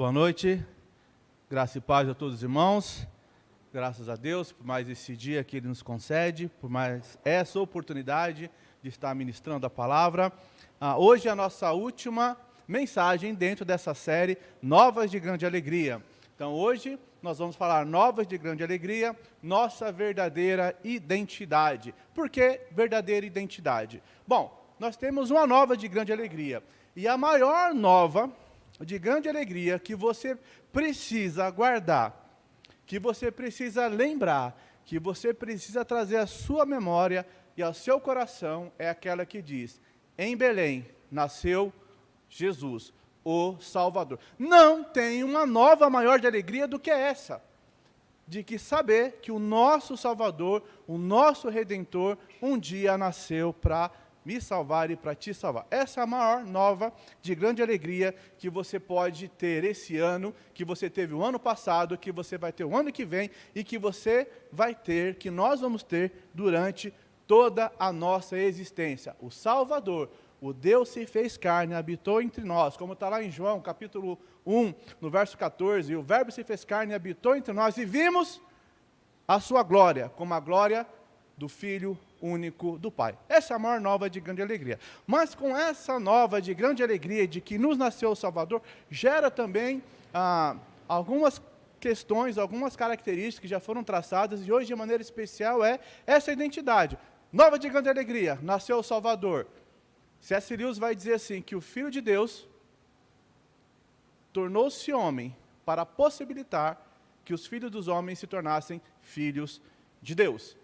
Boa noite, graça e paz a todos os irmãos, graças a Deus por mais esse dia que Ele nos concede, por mais essa oportunidade de estar ministrando a palavra. Hoje é a nossa última mensagem dentro dessa série Novas de Grande Alegria. Então hoje nós vamos falar Novas de Grande Alegria, nossa verdadeira identidade. Por que verdadeira identidade? Bom, nós temos uma nova de grande alegria, e a maior nova de grande alegria que você precisa guardar, que você precisa lembrar, que você precisa trazer à sua memória e ao seu coração é aquela que diz: em Belém nasceu Jesus, o Salvador. Não tem uma nova maior de alegria do que essa, de que saber que o nosso Salvador, o nosso Redentor, um dia nasceu para me salvar e para te salvar. Essa é a maior nova de grande alegria que você pode ter esse ano, que você teve o ano passado, que você vai ter o ano que vem e que você vai ter, que nós vamos ter durante toda a nossa existência. O Salvador, o Deus se fez carne, habitou entre nós, como está lá em João, capítulo 1, no verso 14, o Verbo se fez carne, habitou entre nós e vimos a sua glória, como a glória do Filho único do Pai. Essa é a maior nova de grande alegria. Mas com essa nova de grande alegria de que nos nasceu o Salvador, gera também algumas questões, algumas características que já foram traçadas, e hoje de maneira especial é essa identidade. Nova de grande alegria, nasceu o Salvador. C.S. Lewis vai dizer assim, que o Filho de Deus tornou-se homem para possibilitar que os filhos dos homens se tornassem filhos de Deus.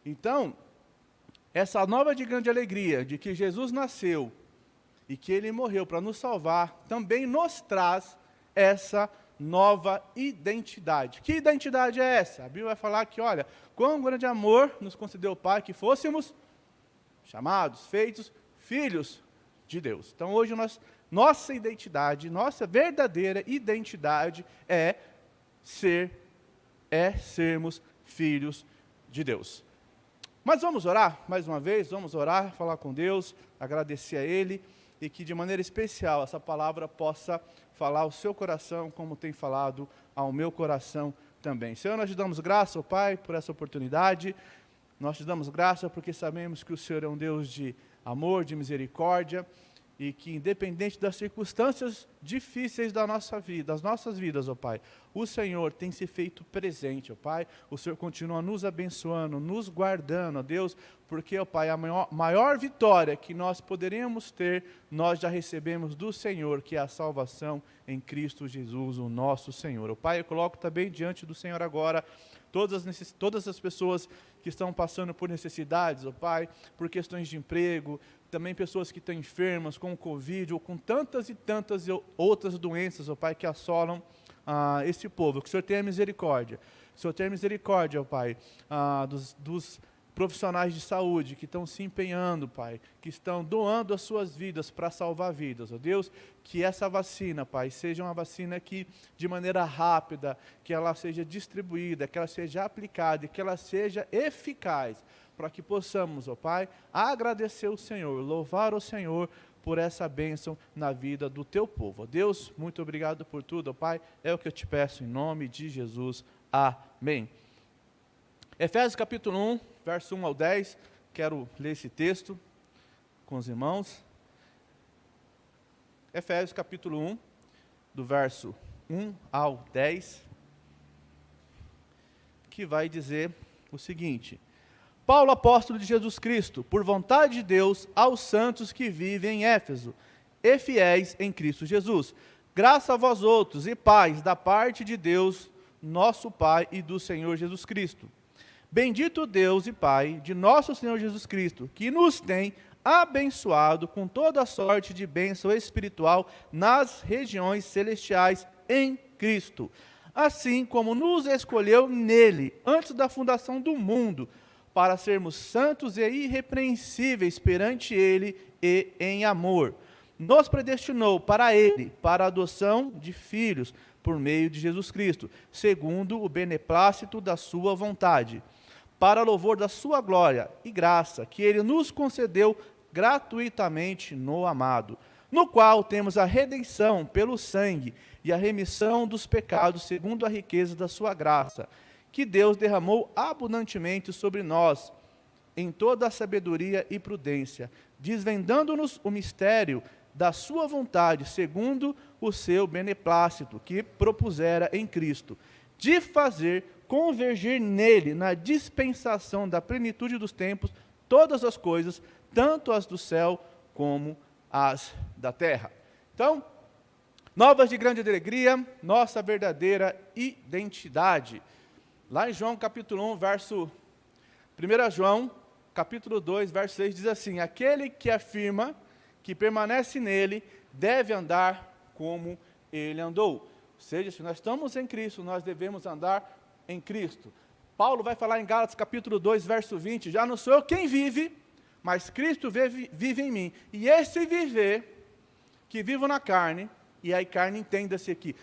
Então, essa nova de grande alegria de que Jesus nasceu e que Ele morreu para nos salvar, também nos traz essa nova identidade. Que identidade é essa? A Bíblia vai falar que, olha, quão grande amor nos concedeu o Pai que fôssemos chamados, feitos filhos de Deus. Então hoje nossa identidade, nossa verdadeira identidade é sermos filhos de Deus. Mas vamos orar mais uma vez, vamos orar, falar com Deus, agradecer a Ele, e que de maneira especial essa palavra possa falar ao seu coração, como tem falado ao meu coração também. Senhor, nós te damos graça, ó Pai, por essa oportunidade, nós te damos graça porque sabemos que o Senhor é um Deus de amor, de misericórdia, e que independente das circunstâncias difíceis da nossa vida, das nossas vidas, ó Pai, o Senhor tem se feito presente, ó Pai, o Senhor continua nos abençoando, nos guardando, ó Deus, porque, ó Pai, a maior vitória que nós poderíamos ter, nós já recebemos do Senhor, que é a salvação em Cristo Jesus, o nosso Senhor. Ó Pai, eu coloco também diante do Senhor agora todas as pessoas que estão passando por necessidades, ó Pai, por questões de emprego, também pessoas que estão enfermas com o Covid, ou com tantas e tantas outras doenças, ó Pai, que assolam esse povo. Que o Senhor tenha misericórdia. Que o Senhor tenha misericórdia, ó Pai, dos profissionais de saúde que estão se empenhando, Pai, que estão doando as suas vidas para salvar vidas, ó Deus, que essa vacina, Pai, seja uma vacina que, de maneira rápida, que ela seja distribuída, que ela seja aplicada e que ela seja eficaz, para que possamos, ó Pai, agradecer o Senhor, louvar o Senhor por essa bênção na vida do Teu povo. Ó Deus, muito obrigado por tudo, ó Pai, é o que eu te peço em nome de Jesus. Amém. Efésios capítulo 1, verso 1 ao 10, quero ler esse texto com os irmãos. Efésios capítulo 1, do verso 1 ao 10, que vai dizer o seguinte: Paulo, apóstolo de Jesus Cristo, por vontade de Deus, aos santos que vivem em Éfeso, e fiéis em Cristo Jesus. Graça a vós outros e paz da parte de Deus, nosso Pai e do Senhor Jesus Cristo. Bendito Deus e Pai de nosso Senhor Jesus Cristo, que nos tem abençoado com toda a sorte de bênção espiritual nas regiões celestiais em Cristo, assim como nos escolheu nele, antes da fundação do mundo, para sermos santos e irrepreensíveis perante ele e em amor. Nos predestinou para ele, para a adoção de filhos, por meio de Jesus Cristo, segundo o beneplácito da sua vontade, para louvor da sua glória e graça, que ele nos concedeu gratuitamente no amado, no qual temos a redenção pelo sangue e a remissão dos pecados segundo a riqueza da sua graça, que Deus derramou abundantemente sobre nós, em toda a sabedoria e prudência, desvendando-nos o mistério da sua vontade, segundo o seu beneplácito, que propusera em Cristo, de fazer convergir nele, na dispensação da plenitude dos tempos, todas as coisas, tanto as do céu como as da terra. Então, novas de grande alegria, nossa verdadeira identidade. Lá em João capítulo 1, verso 1 João, capítulo 2, verso 6, diz assim: aquele que afirma que permanece nele, deve andar como ele andou. Ou seja, se nós estamos em Cristo, nós devemos andar em Cristo. Paulo vai falar em Gálatas capítulo 2, verso 20, já não sou eu quem vive, mas Cristo vive em mim. E esse viver, que vivo na carne, e aí carne entenda-se aqui,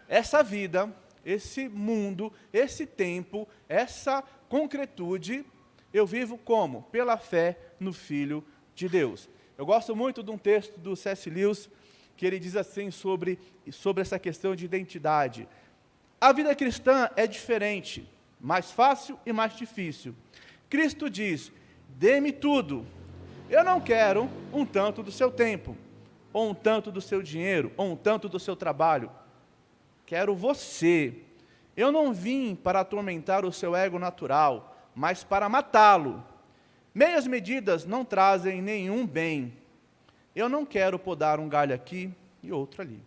essa vida, esse mundo, esse tempo, essa concretude, eu vivo como? Pela fé no Filho de Deus. Eu gosto muito de um texto do C.S. Lewis, que ele diz assim sobre essa questão de identidade. A vida cristã é diferente, mais fácil e mais difícil. Cristo diz: dê-me tudo. Eu não quero um tanto do seu tempo, ou um tanto do seu dinheiro, ou um tanto do seu trabalho. Quero você. Eu não vim para atormentar o seu ego natural, mas para matá-lo. Meias medidas não trazem nenhum bem. Eu não quero podar um galho aqui e outro ali.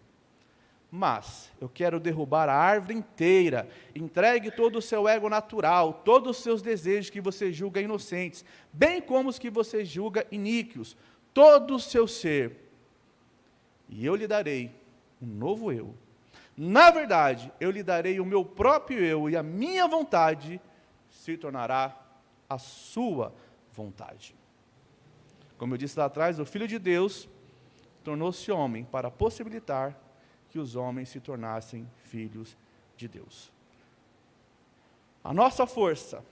Mas eu quero derrubar a árvore inteira. Entregue todo o seu ego natural, todos os seus desejos que você julga inocentes, bem como os que você julga iníquos, todo o seu ser. E eu lhe darei um novo eu. Na verdade, eu lhe darei o meu próprio eu, e a minha vontade se tornará a sua vontade. Como eu disse lá atrás, o Filho de Deus tornou-se homem para possibilitar que os homens se tornassem filhos de Deus. A nossa força,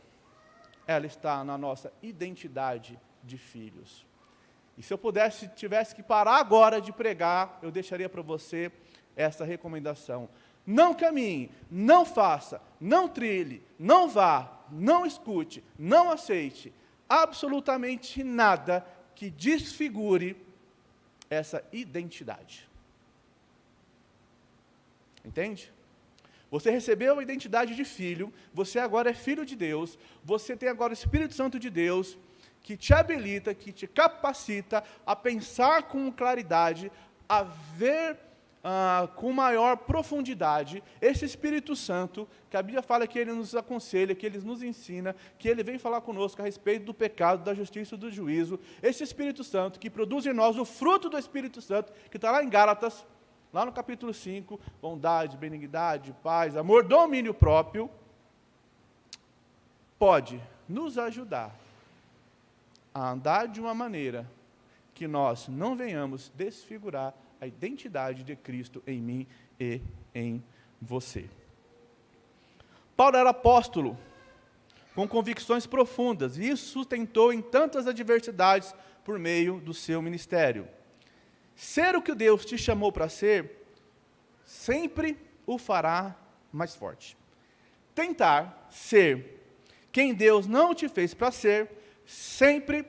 ela está na nossa identidade de filhos. E se eu tivesse que parar agora de pregar, eu deixaria para você essa recomendação: não caminhe, não faça, não trilhe, não vá, não escute, não aceite absolutamente nada que desfigure essa identidade. Entende? Você recebeu a identidade de filho, você agora é filho de Deus, você tem agora o Espírito Santo de Deus, que te habilita, que te capacita a pensar com claridade, a ver com maior profundidade. Esse Espírito Santo, que a Bíblia fala que ele nos aconselha, que ele nos ensina, que ele vem falar conosco a respeito do pecado, da justiça e do juízo. Esse Espírito Santo que produz em nós o fruto do Espírito Santo, que está lá em Gálatas, lá no capítulo 5, bondade, benignidade, paz, amor, domínio próprio, pode nos ajudar a andar de uma maneira que nós não venhamos desfigurar a identidade de Cristo em mim e em você. Paulo era apóstolo, com convicções profundas, e isso sustentou em tantas adversidades por meio do seu ministério. Ser o que Deus te chamou para ser, sempre o fará mais forte. Tentar ser quem Deus não te fez para ser, sempre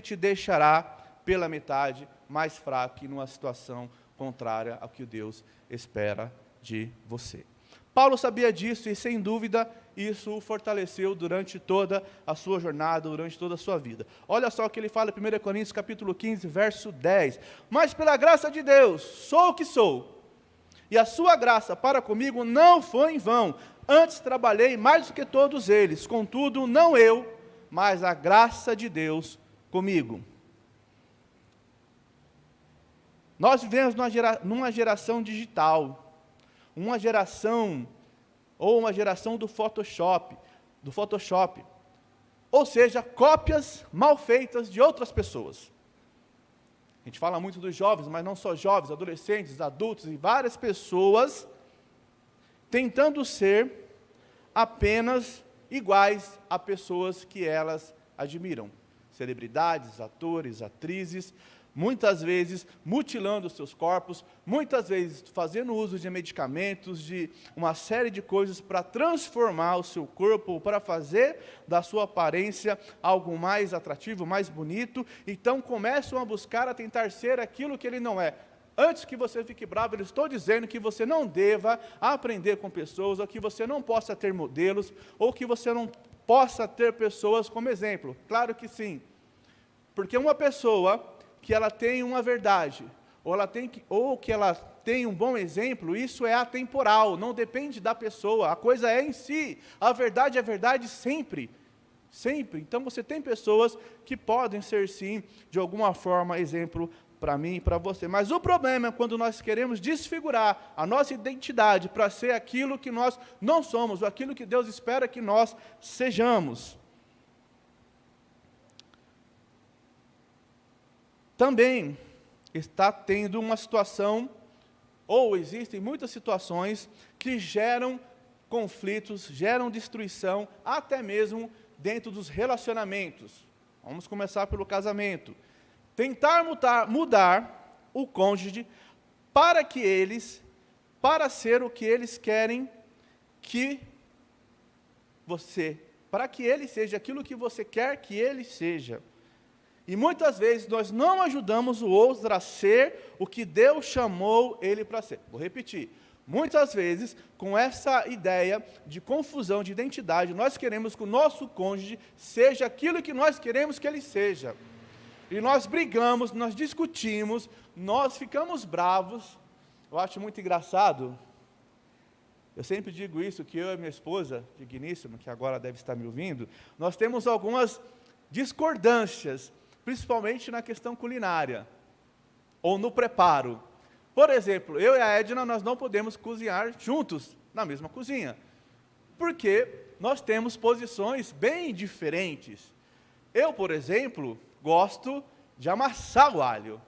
te deixará pela metade mais fraco e numa situação contrária ao que Deus espera de você. Paulo sabia disso e, sem dúvida, isso o fortaleceu durante toda a sua jornada, durante toda a sua vida. Olha só o que ele fala em 1 Coríntios capítulo 15, verso 10. Mas pela graça de Deus, sou o que sou, e a sua graça para comigo não foi em vão. Antes trabalhei mais do que todos eles, contudo, não eu, mas a graça de Deus comigo. Nós vivemos numa geração digital, uma geração do Photoshop, ou seja, cópias mal feitas de outras pessoas. A gente fala muito dos jovens, mas não só jovens, adolescentes, adultos e várias pessoas tentando ser apenas iguais a pessoas que elas admiram, celebridades, atores, atrizes, muitas vezes mutilando os seus corpos, muitas vezes fazendo uso de medicamentos, de uma série de coisas para transformar o seu corpo, para fazer da sua aparência algo mais atrativo, mais bonito. Então começam a buscar, a tentar ser aquilo que ele não é. Antes que você fique bravo, eu estou dizendo que você não deva aprender com pessoas, ou que você não possa ter modelos, ou que você não possa ter pessoas como exemplo. Claro que sim. Porque uma pessoa que ela tem uma verdade, ou que ela tem um bom exemplo, isso é atemporal, não depende da pessoa, a coisa é em si. A verdade é verdade sempre. Sempre. Então você tem pessoas que podem ser sim, de alguma forma, exemplo para mim e para você. Mas o problema é quando nós queremos desfigurar a nossa identidade para ser aquilo que nós não somos, ou aquilo que Deus espera que nós sejamos. Também está tendo uma situação, ou existem muitas situações que geram conflitos, geram destruição, até mesmo dentro dos relacionamentos. Vamos começar pelo casamento. Tentar mudar o cônjuge para ser o que eles querem que para que ele seja aquilo que você quer que ele seja. E muitas vezes nós não ajudamos o outro a ser o que Deus chamou ele para ser. Vou repetir. Muitas vezes, com essa ideia de confusão de identidade, nós queremos que o nosso cônjuge seja aquilo que nós queremos que ele seja. E nós brigamos, nós discutimos, nós ficamos bravos. Eu acho muito engraçado. Eu sempre digo isso, que eu e minha esposa, digníssima, que agora deve estar me ouvindo, nós temos algumas discordâncias, principalmente na questão culinária, ou no preparo. Por exemplo, eu e a Edna, nós não podemos cozinhar juntos, na mesma cozinha, porque nós temos posições bem diferentes. Eu, por exemplo, gosto de amassar o alho,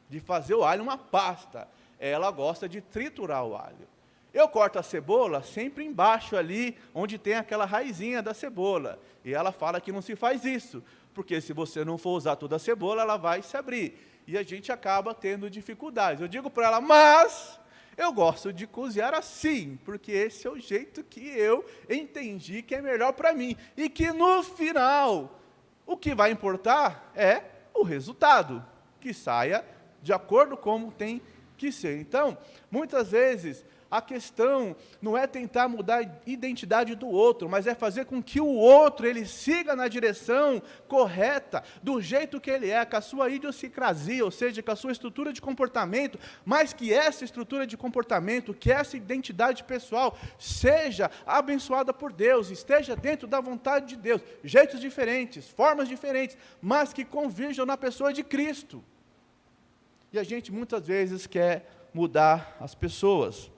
de fazer o alho uma pasta. Ela gosta de triturar o alho. Eu corto a cebola sempre embaixo ali, onde tem aquela raizinha da cebola. E ela fala que não se faz isso, porque se você não for usar toda a cebola, ela vai se abrir. E a gente acaba tendo dificuldades. Eu digo para ela, mas eu gosto de cozinhar assim, porque esse é o jeito que eu entendi que é melhor para mim. E que no final, o que vai importar é o resultado, que saia de acordo com como tem que ser. Então, muitas vezes, a questão não é tentar mudar a identidade do outro, mas é fazer com que o outro, ele siga na direção correta, do jeito que ele é, com a sua idiosincrasia, ou seja, com a sua estrutura de comportamento, mas que essa estrutura de comportamento, que essa identidade pessoal, seja abençoada por Deus, esteja dentro da vontade de Deus, jeitos diferentes, formas diferentes, mas que convirjam na pessoa de Cristo. E a gente muitas vezes quer mudar as pessoas.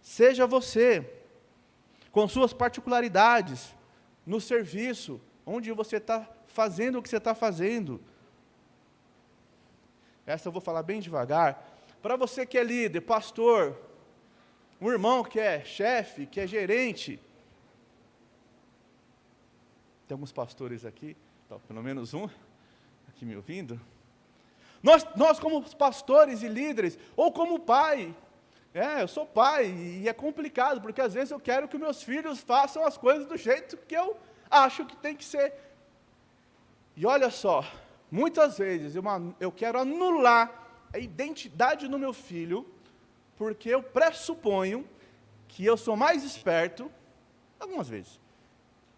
Seja você, com suas particularidades, no serviço, onde você está fazendo o que você está fazendo. Essa eu vou falar bem devagar. Para você que é líder, pastor, um irmão que é chefe, que é gerente. Tem alguns pastores aqui, pelo menos um, aqui me ouvindo. Nós como pastores e líderes, ou como pai, eu sou pai, e é complicado, porque às vezes eu quero que meus filhos façam as coisas do jeito que eu acho que tem que ser. E olha só, muitas vezes eu quero anular a identidade do meu filho, porque eu pressuponho que eu sou mais esperto, algumas vezes,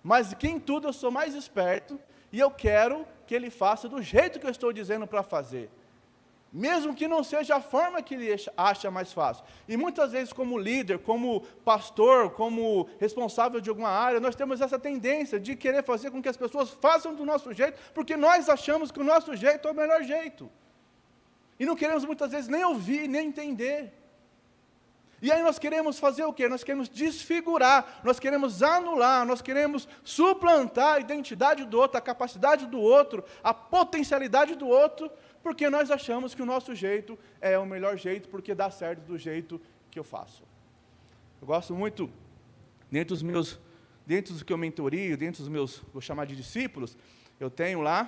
mas que em tudo eu sou mais esperto, e eu quero que ele faça do jeito que eu estou dizendo para fazer. Mesmo que não seja a forma que ele acha mais fácil. E muitas vezes, como líder, como pastor, como responsável de alguma área, nós temos essa tendência de querer fazer com que as pessoas façam do nosso jeito, porque nós achamos que o nosso jeito é o melhor jeito. E não queremos muitas vezes nem ouvir, nem entender. E aí nós queremos fazer o quê? Nós queremos desfigurar, nós queremos anular, nós queremos suplantar a identidade do outro, a capacidade do outro, a potencialidade do outro, porque nós achamos que o nosso jeito é o melhor jeito, porque dá certo do jeito que eu faço. Eu gosto muito, dentro do que eu mentorio, dentro dos meus, vou chamar de discípulos, eu tenho lá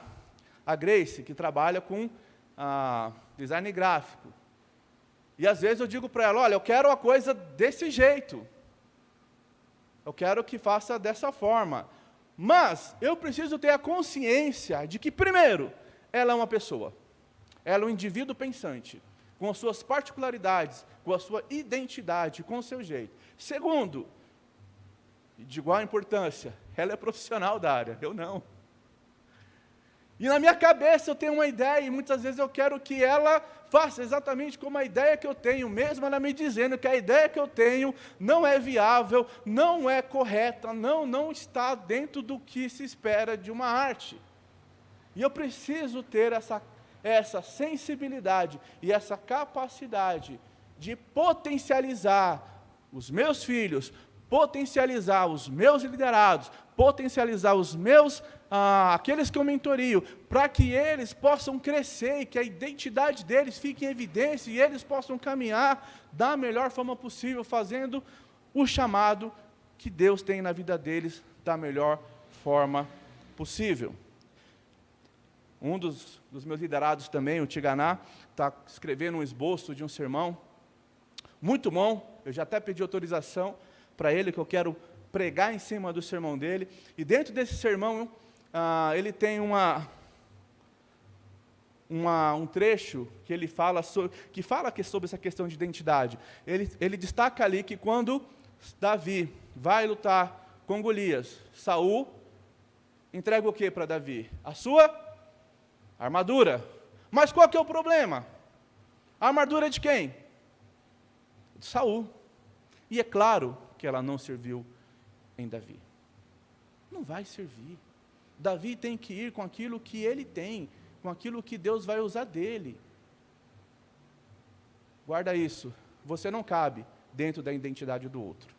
a Grace, que trabalha com design gráfico. E às vezes eu digo para ela, olha, eu quero a coisa desse jeito. Eu quero que faça dessa forma. Mas eu preciso ter a consciência de que, primeiro, ela é uma pessoa. Ela é um indivíduo pensante, com as suas particularidades, com a sua identidade, com o seu jeito. Segundo, de igual importância, ela é profissional da área, eu não. E na minha cabeça eu tenho uma ideia, e muitas vezes eu quero que ela faça exatamente como a ideia que eu tenho, mesmo ela me dizendo que a ideia que eu tenho não é viável, não é correta, não está dentro do que se espera de uma arte. E eu preciso ter essa sensibilidade e essa capacidade de potencializar os meus filhos, potencializar os meus liderados, potencializar os meus, aqueles que eu mentorio, para que eles possam crescer e que a identidade deles fique em evidência e eles possam caminhar da melhor forma possível, fazendo o chamado que Deus tem na vida deles da melhor forma possível. Um dos meus liderados também, o Tiganá, está escrevendo um esboço de um sermão muito bom. Eu já até pedi autorização para ele, que eu quero pregar em cima do sermão dele. E dentro desse sermão, ele tem um trecho que ele fala sobre essa questão de identidade. Ele destaca ali que quando Davi vai lutar com Golias, Saul entrega o que para Davi? A sua armadura. Mas qual que é o problema? A armadura é de quem? De Saul. E é claro que ela não serviu em Davi. Não vai servir. Davi tem que ir com aquilo que ele tem, com aquilo que Deus vai usar dele. Guarda isso. Você não cabe dentro da identidade do outro.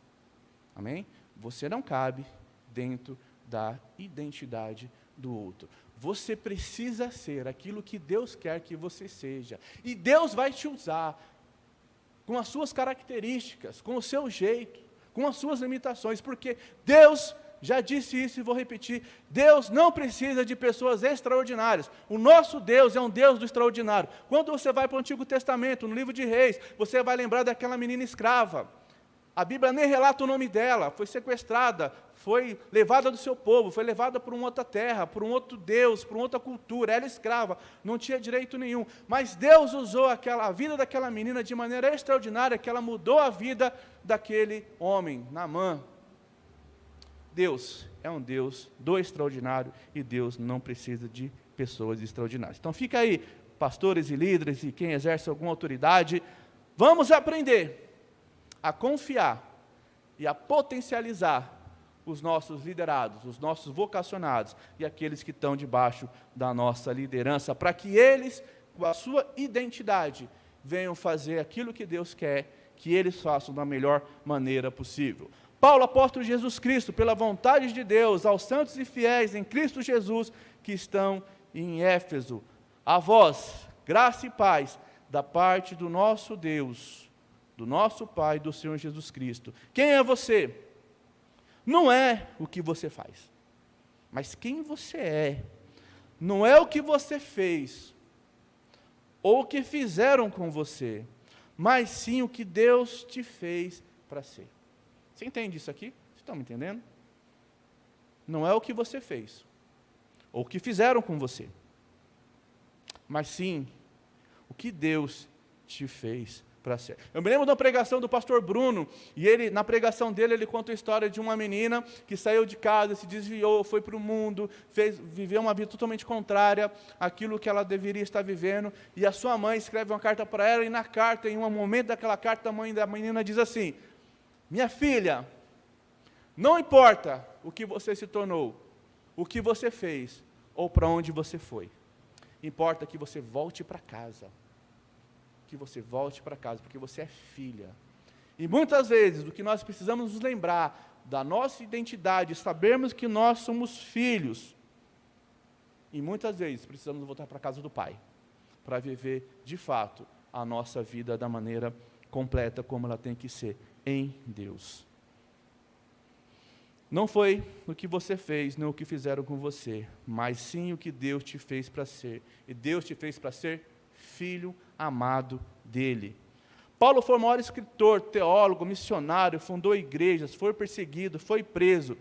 Amém? Você não cabe dentro da identidade do outro. Você precisa ser aquilo que Deus quer que você seja. E Deus vai te usar com as suas características, com o seu jeito, com as suas limitações, porque Deus, já disse isso e vou repetir, Deus não precisa de pessoas extraordinárias. O nosso Deus é um Deus do extraordinário. Quando você vai para o Antigo Testamento, no livro de Reis, você vai lembrar daquela menina escrava. A Bíblia nem relata o nome dela, foi sequestrada, foi levada do seu povo, foi levada para uma outra terra, para um outro Deus, para uma outra cultura, ela escrava, não tinha direito nenhum. Mas Deus usou a vida daquela menina de maneira extraordinária, que ela mudou a vida daquele homem, Naamã. Deus é um Deus do extraordinário e Deus não precisa de pessoas extraordinárias. Então fica aí, pastores e líderes e quem exerce alguma autoridade, vamos aprender a confiar e a potencializar os nossos liderados, os nossos vocacionados e aqueles que estão debaixo da nossa liderança, para que eles, com a sua identidade, venham fazer aquilo que Deus quer que eles façam da melhor maneira possível. Paulo, apóstolo de Jesus Cristo, pela vontade de Deus, aos santos e fiéis em Cristo Jesus, que estão em Éfeso, a vós, graça e paz, da parte do nosso Deus, do nosso Pai, do Senhor Jesus Cristo. Quem é você? Não é o que você faz, mas quem você é. Não é o que você fez, ou o que fizeram com você, mas sim o que Deus te fez para ser. Você entende isso aqui? Vocês estão me entendendo? Não é o que você fez, ou o que fizeram com você, mas sim o que Deus te fez para ser. Eu me lembro da pregação do pastor Bruno, e ele, na pregação dele, ele conta a história de uma menina que saiu de casa, se desviou, foi para o mundo, viveu uma vida totalmente contrária àquilo que ela deveria estar vivendo, e a sua mãe escreve uma carta para ela, e na carta, em um momento daquela carta, a mãe da menina diz assim: minha filha, não importa o que você se tornou, o que você fez, ou para onde você foi, importa que você volte para casa. Que você volte para casa, porque você é filha. E muitas vezes, o que nós precisamos nos lembrar da nossa identidade, sabermos que nós somos filhos, e muitas vezes precisamos voltar para a casa do Pai, para viver, de fato, a nossa vida da maneira completa, como ela tem que ser, em Deus. Não foi o que você fez, não o que fizeram com você, mas sim o que Deus te fez para ser. E Deus te fez para ser filho amado dele. Paulo foi o maior escritor, teólogo, missionário, fundou igrejas, foi perseguido, foi preso.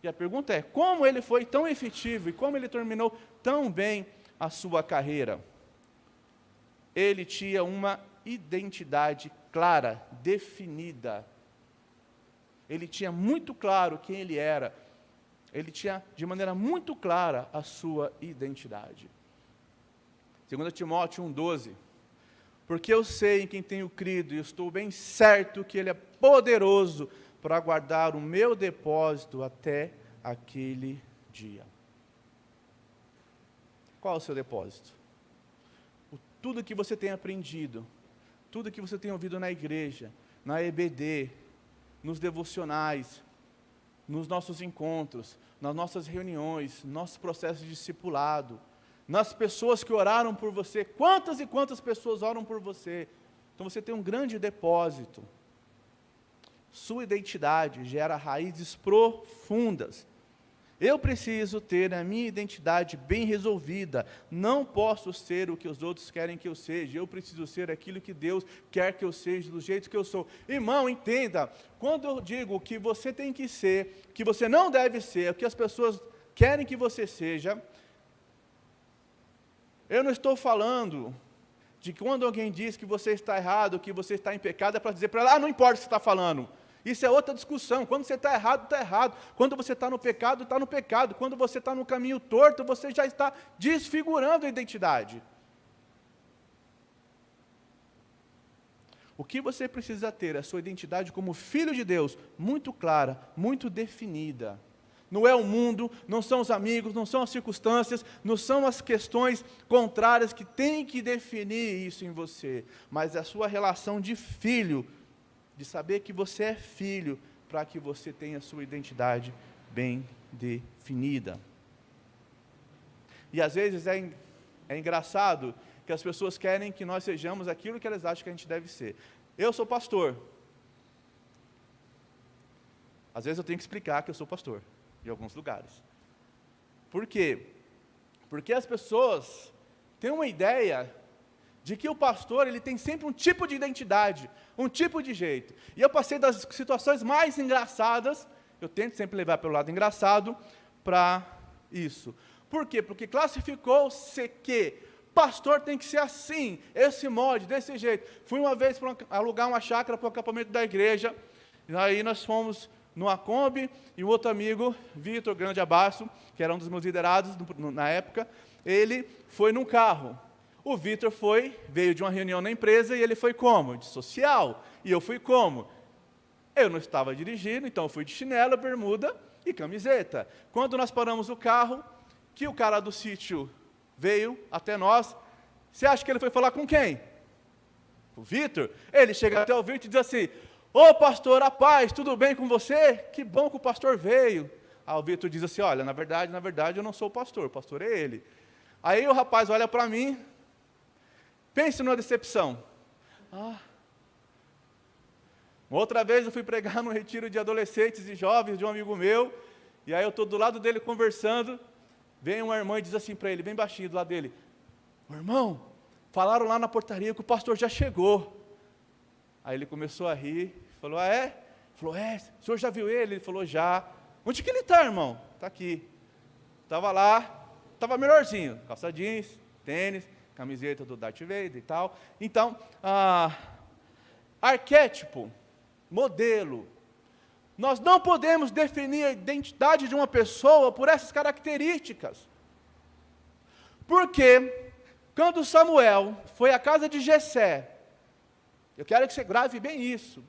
E a pergunta é, como ele foi tão efetivo e como ele terminou tão bem a sua carreira? Ele tinha uma identidade clara, definida. Ele tinha muito claro quem ele era. Ele tinha, de maneira muito clara, a sua identidade. 2 Timóteo 1,12. Porque eu sei em quem tenho crido e estou bem certo que Ele é poderoso para guardar o meu depósito até aquele dia. Qual é o seu depósito? Tudo que você tem aprendido, tudo que você tem ouvido na igreja, na EBD, nos devocionais, nos nossos encontros, nas nossas reuniões, no nosso processo de discipulado, nas pessoas que oraram por você, quantas e quantas pessoas oram por você. Então você tem um grande depósito. Sua identidade gera raízes profundas. Eu preciso ter a minha identidade bem resolvida. Não posso ser o que os outros querem que eu seja. Eu preciso ser aquilo que Deus quer que eu seja, do jeito que eu sou. Irmão, entenda, quando eu digo que você tem que ser, que você não deve ser, o que as pessoas querem que você seja, eu não estou falando de que quando alguém diz que você está errado, que você está em pecado, é para dizer para ela, não importa o que você está falando. Isso é outra discussão. Quando você está errado, está errado. Quando você está no pecado, está no pecado. Quando você está no caminho torto, você já está desfigurando a identidade. O que você precisa ter é a sua identidade como filho de Deus, muito clara, muito definida. Não é o mundo, não são os amigos, não são as circunstâncias, não são as questões contrárias que têm que definir isso em você, mas é a sua relação de filho, de saber que você é filho, para que você tenha a sua identidade bem definida. E às vezes é engraçado que as pessoas querem que nós sejamos aquilo que elas acham que a gente deve ser. Eu sou pastor. Às vezes eu tenho que explicar que eu sou pastor, em alguns lugares. Por quê? Porque as pessoas têm uma ideia de que o pastor ele tem sempre um tipo de identidade, um tipo de jeito. E eu passei das situações mais engraçadas, eu tento sempre levar pelo lado engraçado, para isso. Por quê? Porque classificou-se que pastor tem que ser assim, esse molde, desse jeito. Fui uma vez para alugar uma chácara para o acampamento da igreja, e aí nós fomos numa Kombi, e um outro amigo, Vitor, grande abraço, que era um dos meus liderados na época, ele foi num carro. O Vitor veio de uma reunião na empresa, e ele foi como? De social. E eu fui como? Eu não estava dirigindo, então eu fui de chinelo, bermuda e camiseta. Quando nós paramos o carro, que o cara do sítio veio até nós, você acha que ele foi falar com quem? O Vitor? Ele chega até o Vitor e diz assim, ô pastor, a paz, tudo bem com você? Que bom que o pastor veio. Aí o Vitor diz assim, olha, na verdade eu não sou o pastor é ele. Aí o rapaz olha para mim, pense numa decepção. Outra vez eu fui pregar num retiro de adolescentes e jovens de um amigo meu, e aí eu estou do lado dele conversando, vem uma irmã e diz assim para ele, bem baixinho do lado dele, irmão, falaram lá na portaria que o pastor já chegou. Aí ele começou a rir, falou, ah é? Falou, o senhor já viu ele? Ele falou, já. Onde que ele está, irmão? Está aqui. Estava lá, estava melhorzinho, calça jeans, tênis, camiseta do Darth Vader e tal. Então, arquétipo, modelo. Nós não podemos definir a identidade de uma pessoa por essas características. Porque, quando Samuel foi à casa de Jessé, eu quero que você grave bem isso,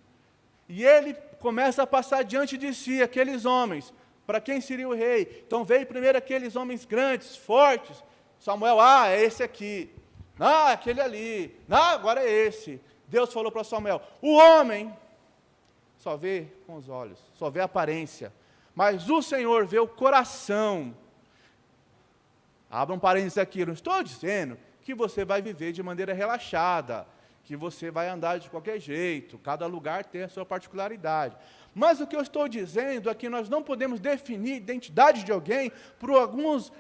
e ele começa a passar diante de si aqueles homens, para quem seria o rei. Então veio primeiro aqueles homens grandes, fortes, Samuel, é esse aqui, aquele ali, agora é esse. Deus falou para Samuel, o homem só vê com os olhos, só vê a aparência, mas o Senhor vê o coração. Abra um parênteses aqui, não estou dizendo que você vai viver de maneira relaxada, que você vai andar de qualquer jeito, cada lugar tem a sua particularidade. Mas o que eu estou dizendo é que nós não podemos definir a identidade de alguém por alguns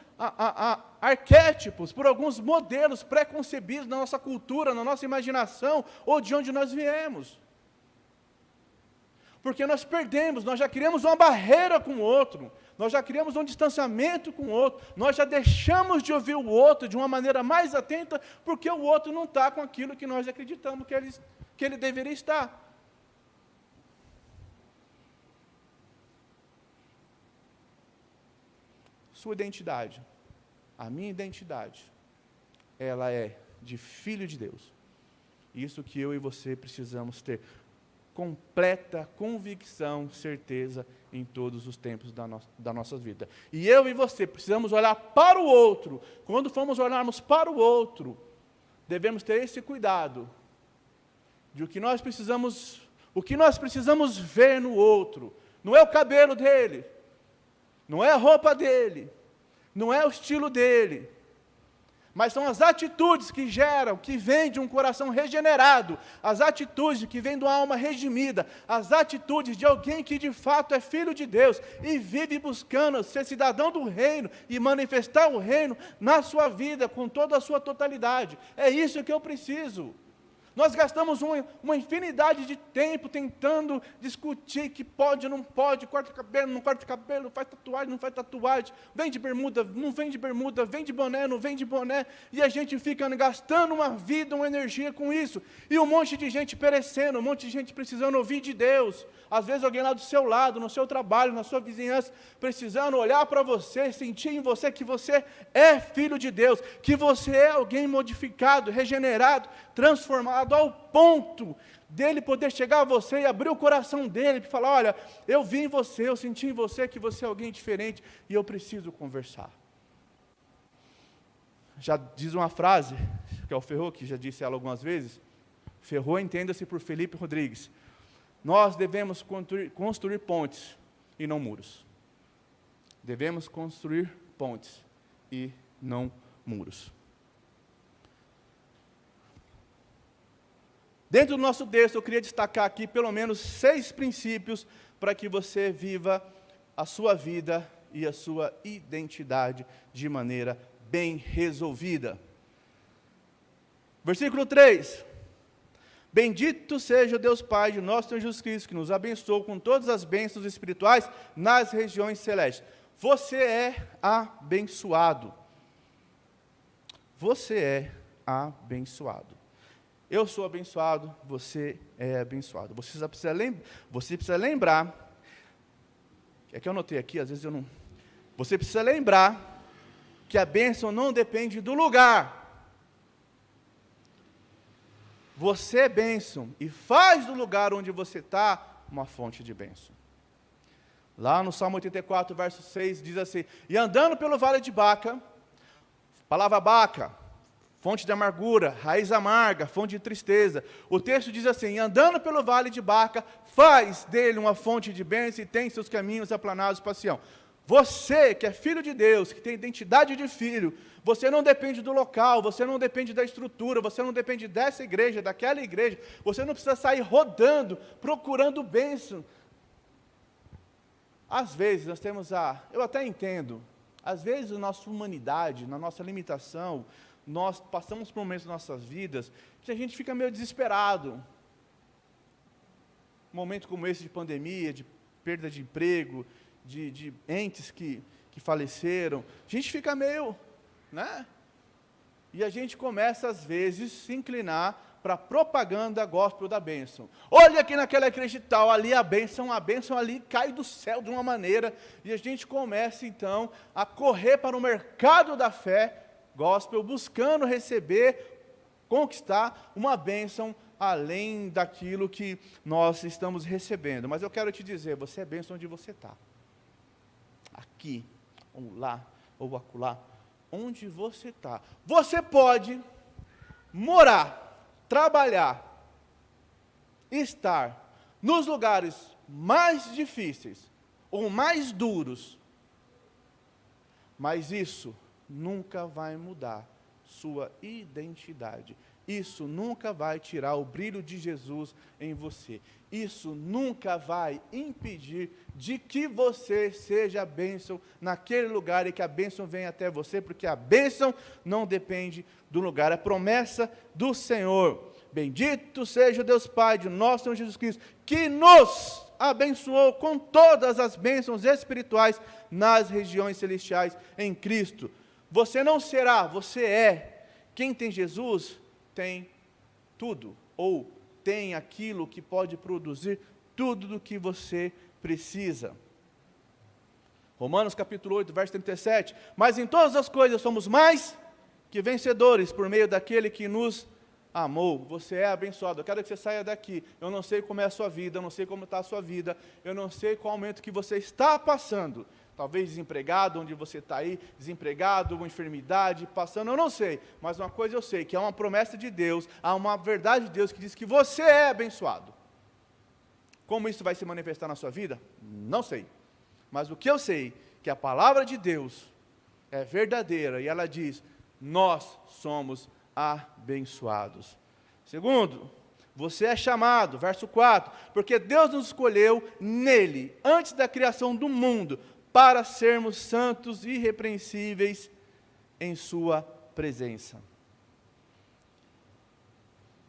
arquétipos, por alguns modelos pré-concebidos na nossa cultura, na nossa imaginação, ou de onde nós viemos. Porque nós perdemos, nós já criamos uma barreira com o outro, nós já criamos um distanciamento com o outro, nós já deixamos de ouvir o outro de uma maneira mais atenta, porque o outro não está com aquilo que nós acreditamos que ele deveria estar. Sua identidade, a minha identidade, ela é de filho de Deus. Isso que eu e você precisamos ter completa convicção, certeza em todos os tempos da nossa vida. E eu e você precisamos olhar para o outro. Quando formos olharmos para o outro, devemos ter esse cuidado de o que nós precisamos ver no outro. Não é o cabelo dele, não é a roupa dele, não é o estilo dele, mas são as atitudes que geram, que vêm de um coração regenerado, as atitudes que vêm de uma alma redimida, as atitudes de alguém que de fato é filho de Deus e vive buscando ser cidadão do reino e manifestar o reino na sua vida com toda a sua totalidade. É isso que eu preciso. Nós gastamos uma infinidade de tempo tentando discutir que pode ou não pode, corta cabelo, não corta cabelo, faz tatuagem, não faz tatuagem, vem de bermuda, não vem de bermuda, vem de boné, não vem de boné, e a gente fica gastando uma vida, uma energia com isso, e um monte de gente perecendo, um monte de gente precisando ouvir de Deus, às vezes alguém lá do seu lado, no seu trabalho, na sua vizinhança, precisando olhar para você, sentir em você que você é filho de Deus, que você é alguém modificado, regenerado, transformado, ao ponto dele poder chegar a você e abrir o coração dele, e falar, olha, eu vi em você, eu senti em você que você é alguém diferente, e eu preciso conversar. Já diz uma frase, que é o Ferro, que já disse ela algumas vezes, Ferro entenda-se por Felipe Rodrigues, nós devemos construir pontes e não muros. Devemos construir pontes e não muros. Dentro do nosso texto, eu queria destacar aqui pelo menos 6 princípios para que você viva a sua vida e a sua identidade de maneira bem resolvida. Versículo 3. Bendito seja o Deus Pai de nosso Senhor Jesus Cristo, que nos abençoou com todas as bênçãos espirituais nas regiões celestes. Você é abençoado. Você é abençoado. Eu sou abençoado, você é abençoado. Você precisa lembrar, é que eu anotei aqui, às vezes eu não... Você precisa lembrar que a bênção não depende do lugar. Você é bênção e faz do lugar onde você está uma fonte de bênção. Lá no Salmo 84, verso 6, diz assim, e andando pelo vale de Baca, palavra Baca, fonte de amargura, raiz amarga, fonte de tristeza. O texto diz assim, andando pelo vale de Baca, faz dele uma fonte de bênção e tem seus caminhos aplanados para Sião. Você, que é filho de Deus, que tem identidade de filho, você não depende do local, você não depende da estrutura, você não depende dessa igreja, daquela igreja, você não precisa sair rodando, procurando bênção. Às vezes nós temos eu até entendo, às vezes na nossa humanidade, na nossa limitação, nós passamos por momentos nas nossas vidas que a gente fica meio desesperado. Um momento como esse de pandemia, de perda de emprego, de entes que faleceram, a gente fica meio, né? E a gente começa, às vezes, se inclinar para a propaganda gospel da bênção. Olha aqui naquela igreja e tal, ali a bênção ali cai do céu de uma maneira, e a gente começa, então, a correr para o mercado da fé gospel, buscando receber, conquistar uma bênção além daquilo que nós estamos recebendo. Mas eu quero te dizer, você é bênção onde você está. Aqui, ou lá, ou acolá, onde você está. Você pode morar, trabalhar, estar nos lugares mais difíceis, ou mais duros, mas isso nunca vai mudar sua identidade isso nunca vai tirar o brilho de Jesus em você. Isso nunca vai impedir de que você seja a bênção naquele lugar e que a bênção venha até você, porque a bênção não depende do lugar. É promessa do Senhor. Bendito seja o Deus Pai de nosso Senhor Jesus Cristo, que nos abençoou com todas as bênçãos espirituais nas regiões celestiais em Cristo. Você não será, você é. Quem tem Jesus tem tudo, ou tem aquilo que pode produzir tudo do que você precisa. Romanos capítulo 8, verso 37. Mas em todas as coisas somos mais que vencedores por meio daquele que nos amou. Você é abençoado. Eu quero que você saia daqui. Eu não sei como é a sua vida, eu não sei como está a sua vida, eu não sei qual momento que você está passando. Talvez desempregado, onde você está aí, desempregado, uma enfermidade, passando, eu não sei. Mas uma coisa eu sei, que há uma promessa de Deus, há uma verdade de Deus que diz que você é abençoado. Como isso vai se manifestar na sua vida? Não sei. Mas o que eu sei, que a palavra de Deus é verdadeira, e ela diz, nós somos abençoados. Segundo, você é chamado, verso 4, porque Deus nos escolheu nele, antes da criação do mundo, para sermos santos e irrepreensíveis em sua presença.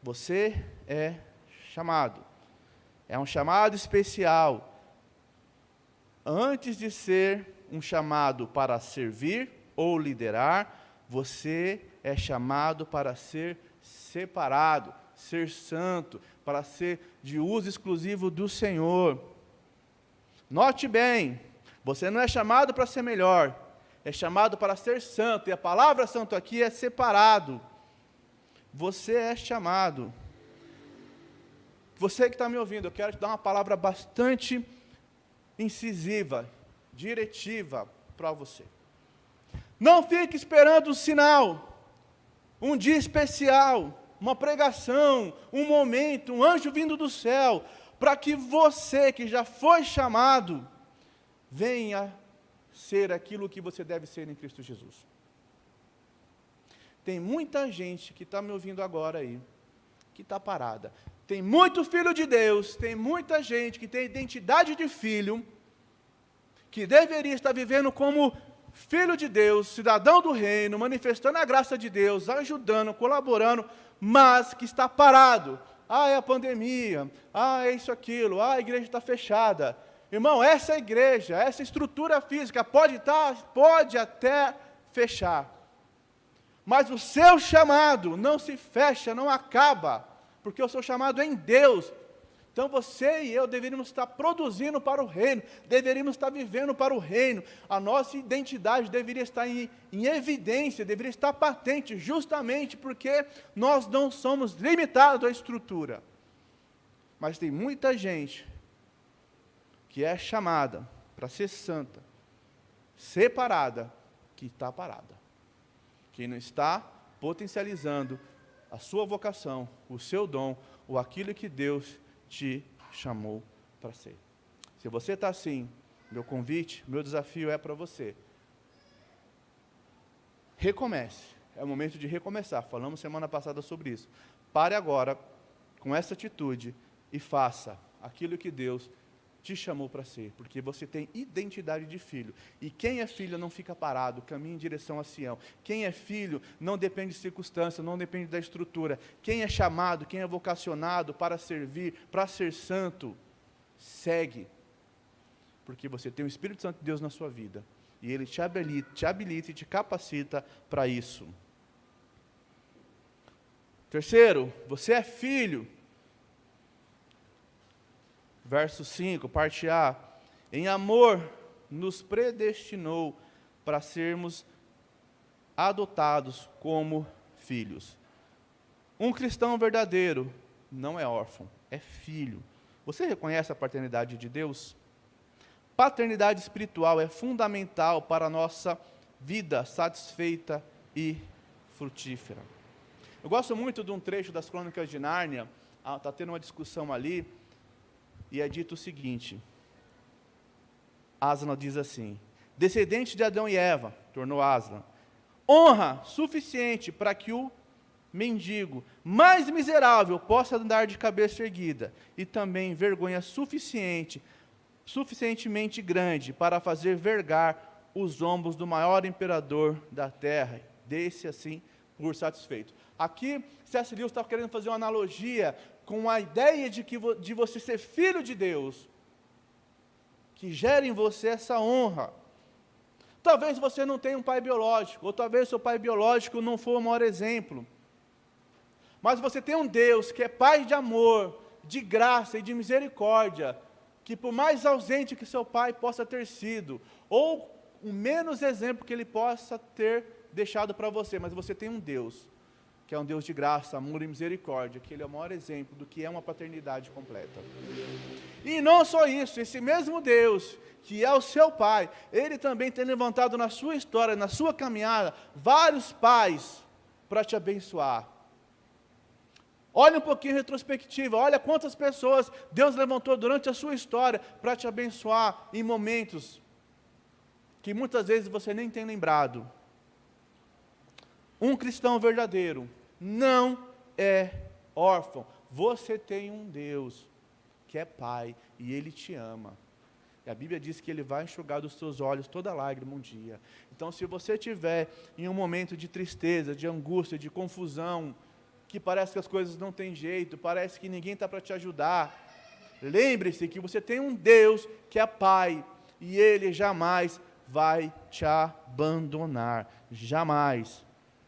Você é chamado. É um chamado especial. Antes de ser um chamado para servir ou liderar, você é chamado para ser separado, ser santo, para ser de uso exclusivo do Senhor. Note bem, você não é chamado para ser melhor, é chamado para ser santo, e a palavra santo aqui é separado. Você é chamado. Você que está me ouvindo, eu quero te dar uma palavra bastante incisiva, diretiva para você. Não fique esperando um sinal, um dia especial, uma pregação, um momento, um anjo vindo do céu, para que você que já foi chamado, venha ser aquilo que você deve ser em Cristo Jesus. Tem muita gente que está me ouvindo agora aí, que está parada. Tem muito filho de Deus, tem muita gente que tem identidade de filho, que deveria estar vivendo como filho de Deus, cidadão do reino, manifestando a graça de Deus, ajudando, colaborando, mas que está parado. Ah, é a pandemia, é isso, aquilo, a igreja está fechada. Irmão, essa igreja, essa estrutura física pode até fechar, mas o seu chamado não se fecha, não acaba, porque o seu chamado é em Deus. Então você e eu deveríamos estar produzindo para o reino, deveríamos estar vivendo para o reino, a nossa identidade deveria estar em evidência, deveria estar patente, justamente porque nós não somos limitados à estrutura. Mas tem muita gente que é chamada para ser santa, separada, que está parada, que não está potencializando a sua vocação, o seu dom, ou aquilo que Deus te chamou para ser. Se você está assim, meu convite, meu desafio é para você. Recomece, é o momento de recomeçar, falamos semana passada sobre isso. Pare agora com essa atitude e faça aquilo que Deus te chamou para ser, porque você tem identidade de filho, e quem é filho não fica parado, caminha em direção a Sião. Quem é filho não depende de circunstância, não depende da estrutura. Quem é chamado, quem é vocacionado para servir, para ser santo, segue, porque você tem o Espírito Santo de Deus na sua vida, e Ele te habilita e te capacita para isso. Terceiro, você é filho. Verso 5, parte A. Em amor, nos predestinou para sermos adotados como filhos. Um cristão verdadeiro não é órfão, é filho. Você reconhece a paternidade de Deus? Paternidade espiritual é fundamental para a nossa vida satisfeita e frutífera. Eu gosto muito de um trecho das Crônicas de Nárnia, está tendo uma discussão ali, e é dito o seguinte, Aslan diz assim, descendente de Adão e Eva, tornou Aslan, honra suficiente para que o mendigo, mais miserável possa andar de cabeça erguida, e também vergonha suficientemente grande para fazer vergar os ombros do maior imperador da terra. Dê-se assim por satisfeito. Aqui, C.S. Lewis está querendo fazer uma analogia com a ideia de você ser filho de Deus, que gera em você essa honra. Talvez você não tenha um pai biológico, ou talvez seu pai biológico não for o maior exemplo. Mas você tem um Deus que é Pai de amor, de graça e de misericórdia, que por mais ausente que seu pai possa ter sido, ou o menos exemplo que ele possa ter deixado para você, mas você tem um Deus, que é um Deus de graça, amor e misericórdia, que ele é o maior exemplo do que é uma paternidade completa. E não só isso, esse mesmo Deus, que é o seu pai, ele também tem levantado na sua história, na sua caminhada, vários pais para te abençoar. Olha um pouquinho em retrospectiva, olha quantas pessoas Deus levantou durante a sua história para te abençoar em momentos que muitas vezes você nem tem lembrado. Um cristão verdadeiro não é órfão. Você tem um Deus que é Pai e Ele te ama. E a Bíblia diz que Ele vai enxugar dos seus olhos toda lágrima um dia. Então, se você estiver em um momento de tristeza, de angústia, de confusão, que parece que as coisas não têm jeito, parece que ninguém está para te ajudar, lembre-se que você tem um Deus que é Pai, e Ele jamais vai te abandonar, jamais.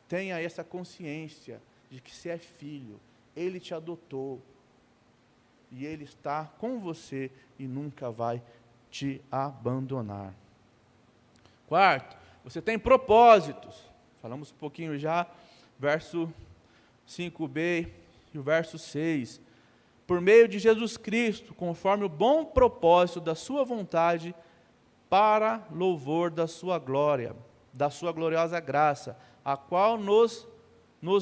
Tenha essa consciência de que você é filho, Ele te adotou, e Ele está com você e nunca vai te abandonar. Quarto, você tem propósitos. Falamos um pouquinho já, verso 5b e o verso 6. Por meio de Jesus Cristo, conforme o bom propósito da sua vontade, para louvor da sua glória, da sua gloriosa graça, a qual nos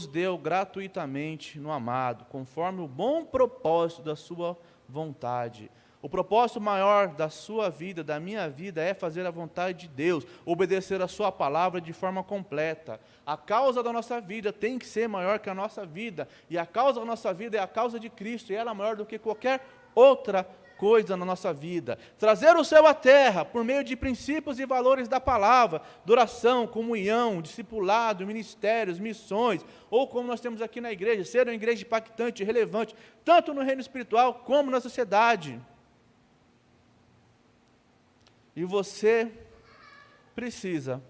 deu gratuitamente no amado, conforme o bom propósito da sua vontade. O propósito maior da sua vida, da minha vida, é fazer a vontade de Deus, obedecer a sua palavra de forma completa. A causa da nossa vida tem que ser maior que a nossa vida, e a causa da nossa vida é a causa de Cristo, e ela é maior do que qualquer outra coisa na nossa vida. Trazer o céu à terra, por meio de princípios e valores da palavra, oração, comunhão, discipulado, ministérios, missões, ou como nós temos aqui na igreja, ser uma igreja impactante, relevante, tanto no reino espiritual como na sociedade. E você precisa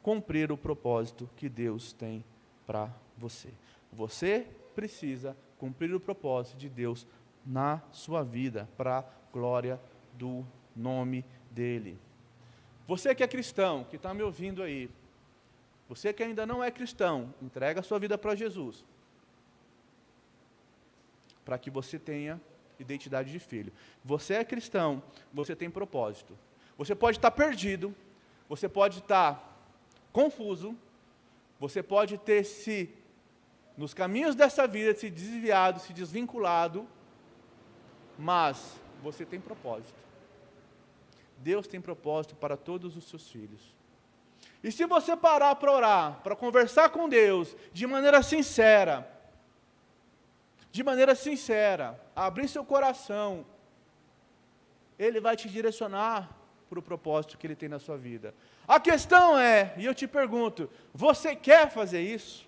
cumprir o propósito que Deus tem para você. Você precisa cumprir o propósito de Deus na sua vida, para a glória do nome dEle. Você que é cristão, que está me ouvindo aí, você que ainda não é cristão, entrega a sua vida para Jesus, para que você tenha identidade de filho. Você é cristão, você tem propósito. Você pode estar perdido, você pode estar confuso, você pode ter nos caminhos dessa vida, se desviado, se desvinculado, mas você tem propósito. Deus tem propósito para todos os seus filhos. E se você parar para orar, para conversar com Deus, de maneira sincera, abrir seu coração, Ele vai te direcionar para o propósito que Ele tem na sua vida. A questão é, e eu te pergunto, você quer fazer isso?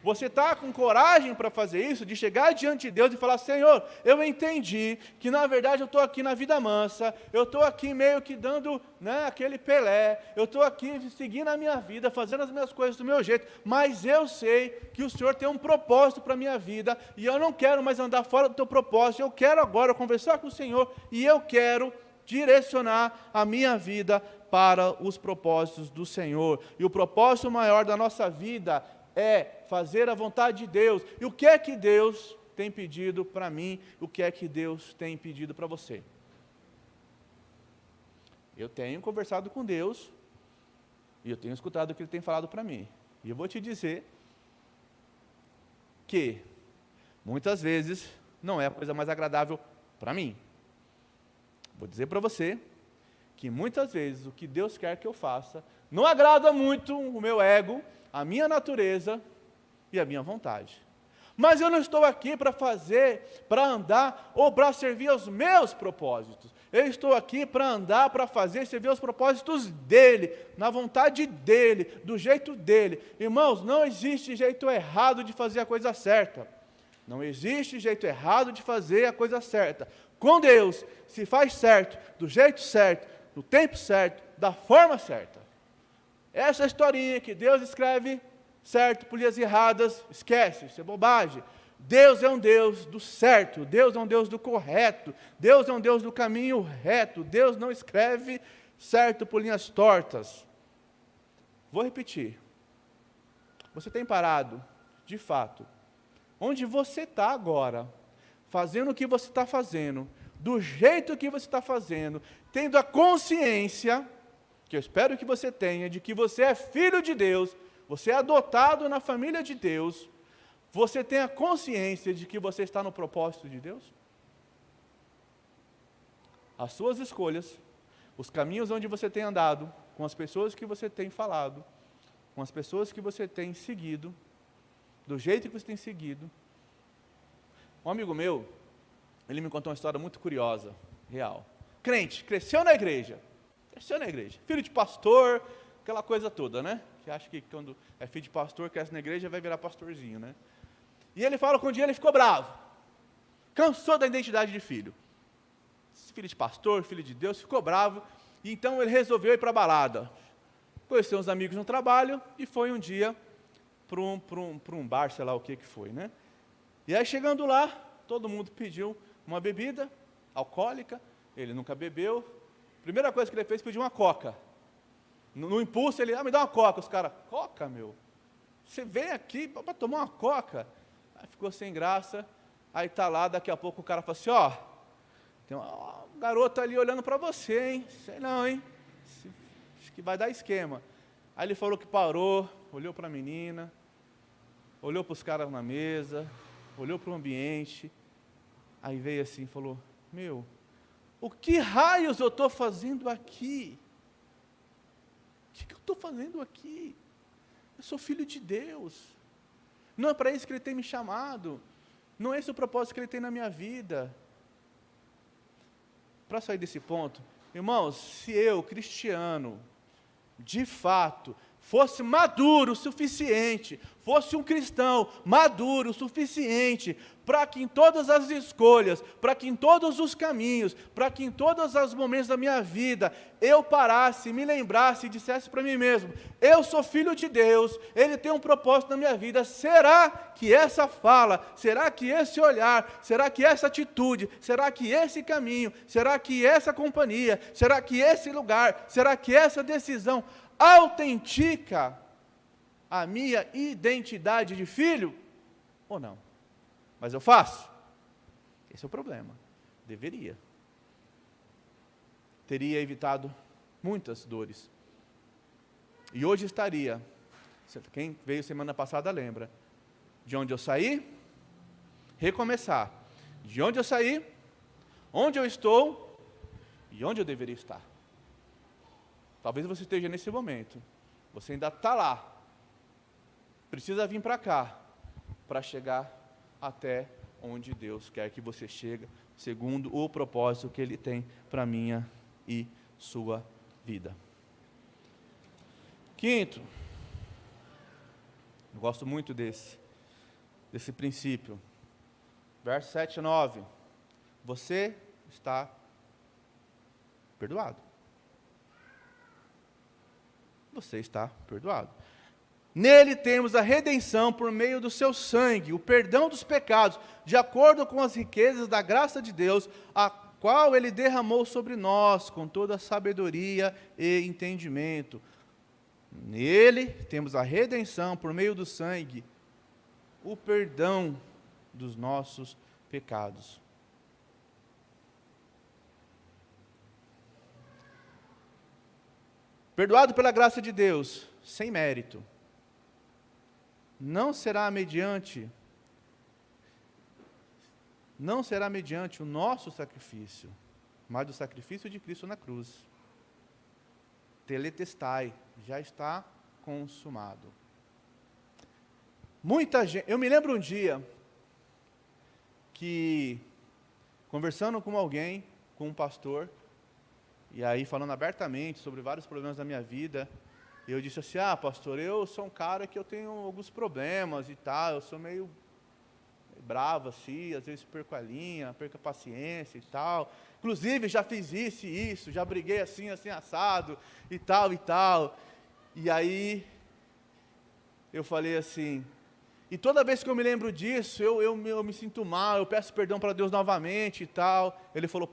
Você está com coragem para fazer isso, de chegar diante de Deus e falar, Senhor, eu entendi que na verdade eu estou aqui na vida mansa, eu estou aqui meio que dando aquele Pelé, eu estou aqui seguindo a minha vida, fazendo as minhas coisas do meu jeito, mas eu sei que o Senhor tem um propósito para a minha vida, e eu não quero mais andar fora do teu propósito, eu quero agora conversar com o Senhor, e eu quero direcionar a minha vida para os propósitos do Senhor. E o propósito maior da nossa vida é fazer a vontade de Deus. E o que é que Deus tem pedido para mim? O que é que Deus tem pedido para você? Eu tenho conversado com Deus e eu tenho escutado o que Ele tem falado para mim. E eu vou te dizer que muitas vezes não é a coisa mais agradável para mim. Vou dizer para você que muitas vezes o que Deus quer que eu faça não agrada muito o meu ego, a minha natureza, e a minha vontade. Mas eu não estou aqui para fazer, para andar ou para servir aos meus propósitos. Eu estou aqui para andar, para fazer e servir aos propósitos dele, na vontade dele, do jeito dele. Irmãos, não existe jeito errado de fazer a coisa certa. Não existe jeito errado de fazer a coisa certa. Com Deus, se faz certo, do jeito certo, no tempo certo, da forma certa. Essa historinha que Deus escreve certo por linhas erradas, esquece, isso é bobagem. Deus é um Deus do certo, Deus é um Deus do correto, Deus é um Deus do caminho reto, Deus não escreve certo por linhas tortas. Vou repetir. Você tem parado, de fato, onde você está agora, fazendo o que você está fazendo, do jeito que você está fazendo, tendo a consciência, que eu espero que você tenha, de que você é filho de Deus, você é adotado na família de Deus, você tem a consciência de que você está no propósito de Deus? As suas escolhas, os caminhos onde você tem andado, com as pessoas que você tem falado, com as pessoas que você tem seguido, do jeito que você tem seguido. Um amigo meu, ele me contou uma história muito curiosa, real. Crente, cresceu na igreja, filho de pastor, aquela coisa toda, né? Que acha que quando é filho de pastor, cresce na igreja, vai virar pastorzinho, né? E ele fala que um dia ele ficou bravo, cansou da identidade de filho. Filho de pastor, filho de Deus, ficou bravo, e então ele resolveu ir para a balada. Conheceu uns amigos no trabalho, e foi um dia para um bar, sei lá o que foi, né? E aí chegando lá, todo mundo pediu uma bebida alcoólica, ele nunca bebeu. Primeira coisa que ele fez, pediu uma coca. No impulso, ele, me dá uma coca. Os caras, coca, meu? Você vem aqui para tomar uma coca? Aí ficou sem graça. Aí está lá, daqui a pouco o cara fala assim, tem uma garota ali olhando para você, hein? Sei não, hein? Acho que vai dar esquema. Aí ele falou que parou, olhou para a menina, olhou para os caras na mesa, olhou para o ambiente, aí veio assim e falou, o que raios eu estou fazendo aqui? O que eu estou fazendo aqui? Eu sou filho de Deus. Não é para isso que Ele tem me chamado. Não é esse o propósito que Ele tem na minha vida. Para sair desse ponto, irmãos, se eu, cristiano, de fato, fosse maduro o suficiente, fosse um cristão maduro o suficiente, para que em todas as escolhas, para que em todos os caminhos, para que em todos os momentos da minha vida, eu parasse, me lembrasse e dissesse para mim mesmo, eu sou filho de Deus, Ele tem um propósito na minha vida, será que essa fala, será que esse olhar, será que essa atitude, será que esse caminho, será que essa companhia, será que esse lugar, será que essa decisão autentica a minha identidade de filho ou não? Mas eu faço? Esse é o problema. Deveria. Teria evitado muitas dores. E hoje estaria, quem veio semana passada lembra, de onde eu saí, recomeçar. De onde eu saí, onde eu estou e onde eu deveria estar. Talvez você esteja nesse momento. Você ainda está lá. Precisa vir para cá, para chegar até onde Deus quer que você chegue, segundo o propósito que Ele tem para a minha e sua vida. Quinto, eu gosto muito desse princípio. Verso 7 e 9. Você está perdoado. Você está perdoado. Nele temos a redenção por meio do seu sangue, o perdão dos pecados, de acordo com as riquezas da graça de Deus, a qual Ele derramou sobre nós, com toda sabedoria e entendimento. Nele temos a redenção por meio do sangue, o perdão dos nossos pecados. Perdoado pela graça de Deus, sem mérito. Não será mediante o nosso sacrifício, mas do sacrifício de Cristo na cruz. Teletestai, já está consumado. Muita gente, eu me lembro um dia que, conversando com alguém, com um pastor, e aí falando abertamente sobre vários problemas da minha vida, eu disse assim, pastor, eu sou um cara que eu tenho alguns problemas e tal, eu sou meio bravo assim, às vezes perco a linha, perco a paciência e tal, inclusive já fiz isso e isso, já briguei assim, assim, assado, e tal, e aí eu falei assim, e toda vez que eu me lembro disso, eu me sinto mal, eu peço perdão para Deus novamente e tal. Ele falou,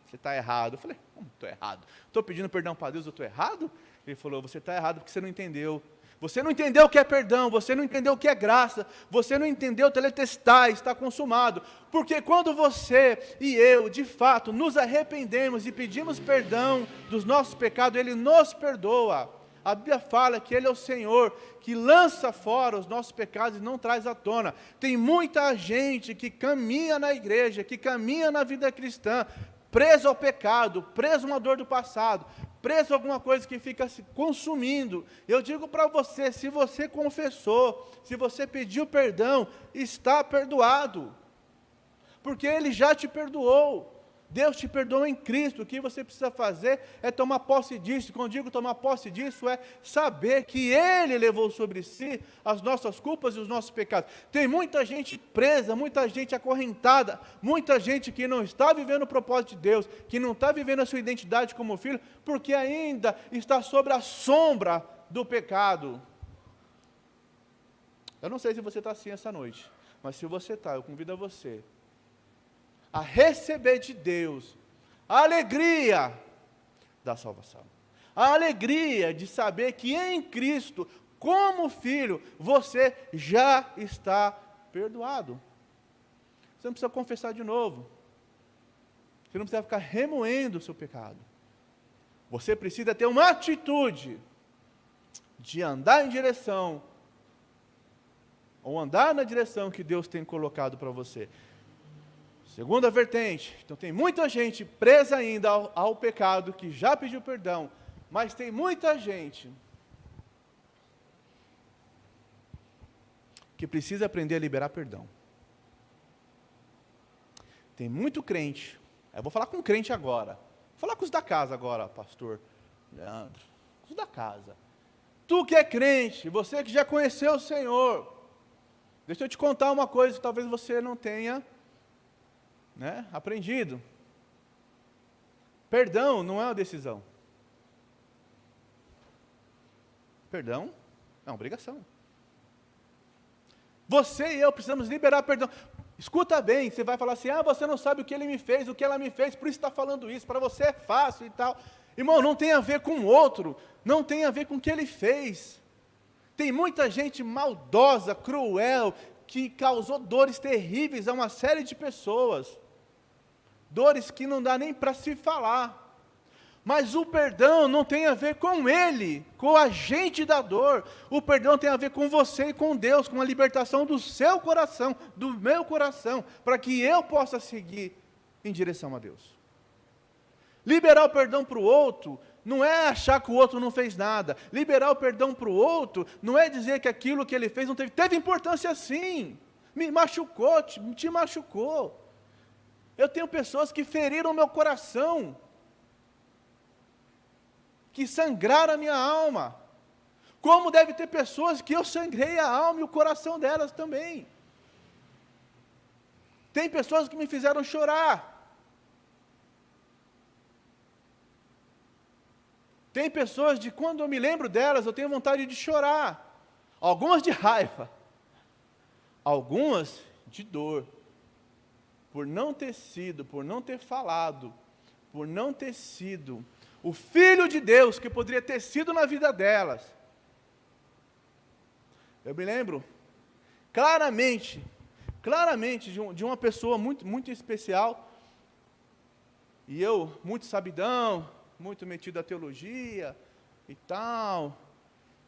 você está errado. Eu falei, como estou errado? Estou pedindo perdão para Deus, eu estou errado? Ele falou, você está errado porque você não entendeu. Você não entendeu o que é perdão, você não entendeu o que é graça, você não entendeu teletestai, está consumado. Porque quando você e eu, de fato, nos arrependemos e pedimos perdão dos nossos pecados, Ele nos perdoa. A Bíblia fala que Ele é o Senhor que lança fora os nossos pecados e não traz à tona. Tem muita gente que caminha na igreja, que caminha na vida cristã, preso ao pecado, preso a uma dor do passado, preso a alguma coisa que fica se consumindo. Eu digo para você, se você confessou, se você pediu perdão, está perdoado, porque Ele já te perdoou. Deus te perdoou em Cristo. O que você precisa fazer é tomar posse disso. Quando digo tomar posse disso, é saber que Ele levou sobre si as nossas culpas e os nossos pecados. Tem muita gente presa, muita gente acorrentada, muita gente que não está vivendo o propósito de Deus, que não está vivendo a sua identidade como filho, porque ainda está sobre a sombra do pecado. Eu não sei se você está assim essa noite, mas se você está, eu convido a você a receber de Deus a alegria da salvação, a alegria de saber que em Cristo, como filho, você já está perdoado. Você não precisa confessar de novo, você não precisa ficar remoendo o seu pecado, você precisa ter uma atitude de andar em direção, ou andar na direção que Deus tem colocado para você. Segunda vertente, então tem muita gente presa ainda ao pecado, que já pediu perdão, mas tem muita gente que precisa aprender a liberar perdão. Tem muito crente, eu vou falar com crente agora, vou falar com os da casa agora, pastor Leandro, os da casa. Tu que é crente, você que já conheceu o Senhor, deixa eu te contar uma coisa que talvez você não tenha aprendido. Perdão não é uma decisão. Perdão é uma obrigação. Você e eu precisamos liberar perdão. Escuta bem, você vai falar assim, você não sabe o que ele me fez, o que ela me fez, por isso está falando isso, para você é fácil e tal. Irmão, não tem a ver com o outro, não tem a ver com o que ele fez. Tem muita gente maldosa, cruel, que causou dores terríveis a uma série de pessoas. Dores que não dá nem para se falar. Mas o perdão não tem a ver com ele, com o agente da dor. O perdão tem a ver com você e com Deus, com a libertação do seu coração, do meu coração, para que eu possa seguir em direção a Deus. Liberar o perdão para o outro não é achar que o outro não fez nada. Liberar o perdão para o outro não é dizer que aquilo que ele fez não teve importância sim. Me machucou, te machucou. Eu tenho pessoas que feriram meu coração, que sangraram a minha alma, como deve ter pessoas que eu sangrei a alma e o coração delas também. Tem pessoas que me fizeram chorar, tem pessoas de quando eu me lembro delas, eu tenho vontade de chorar, algumas de raiva, algumas de dor, por não ter sido, por não ter falado, por não ter sido o Filho de Deus que poderia ter sido na vida delas. Eu me lembro claramente de uma pessoa muito, muito especial, e eu, muito sabidão, muito metido à teologia e tal,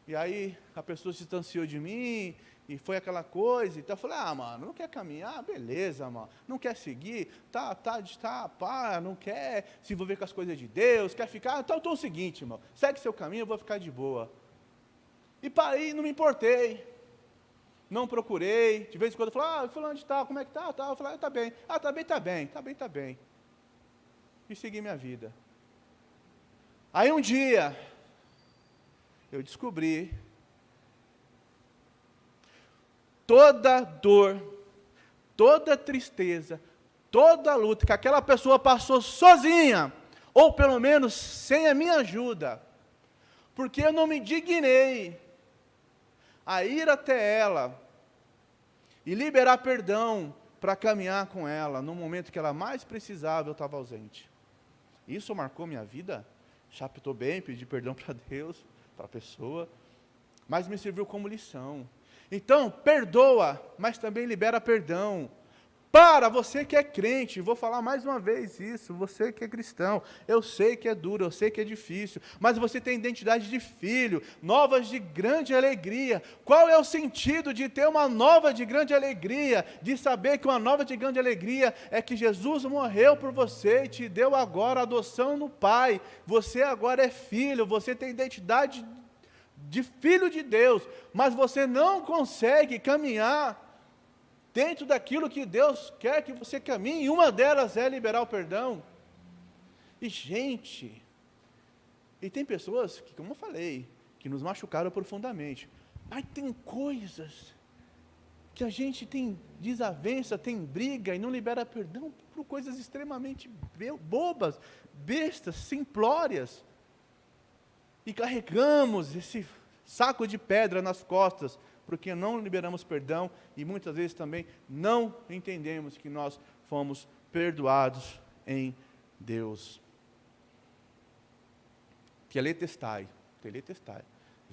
e aí a pessoa se distanciou de mim, e foi aquela coisa, então eu falei, mano, não quer caminhar? Beleza, mano, não quer seguir? Não quer se envolver com as coisas de Deus, quer ficar? Então é o seguinte, irmão, segue seu caminho, eu vou ficar de boa. E parei, não me importei. não procurei. De vez em quando eu falo, fulano de tal, como é que tá? Eu falo, tá bem. Tá bem. E segui minha vida. Aí um dia, eu descobri toda dor, toda tristeza, toda luta que aquela pessoa passou sozinha, ou pelo menos sem a minha ajuda, porque eu não me dignei a ir até ela e liberar perdão para caminhar com ela no momento que ela mais precisava, eu estava ausente. Isso marcou minha vida, chapitou bem, pedi perdão para Deus, para a pessoa, mas me serviu como lição. Então, perdoa, mas também libera perdão. Para você que é crente, vou falar mais uma vez isso, você que é cristão, eu sei que é duro, eu sei que é difícil, mas você tem identidade de filho, novas de grande alegria. Qual é o sentido de ter uma nova de grande alegria? De saber que uma nova de grande alegria é que Jesus morreu por você e te deu agora a adoção no Pai. Você agora é filho, você tem identidade de filho de Deus, mas você não consegue caminhar dentro daquilo que Deus quer que você caminhe, e uma delas é liberar o perdão. E gente, e tem pessoas que, como eu falei, que nos machucaram profundamente, mas tem coisas que a gente tem desavença, tem briga e não libera perdão por coisas extremamente bobas, bestas, simplórias, e carregamos esse saco de pedra nas costas, porque não liberamos perdão e muitas vezes também não entendemos que nós fomos perdoados em Deus. Tetelestai,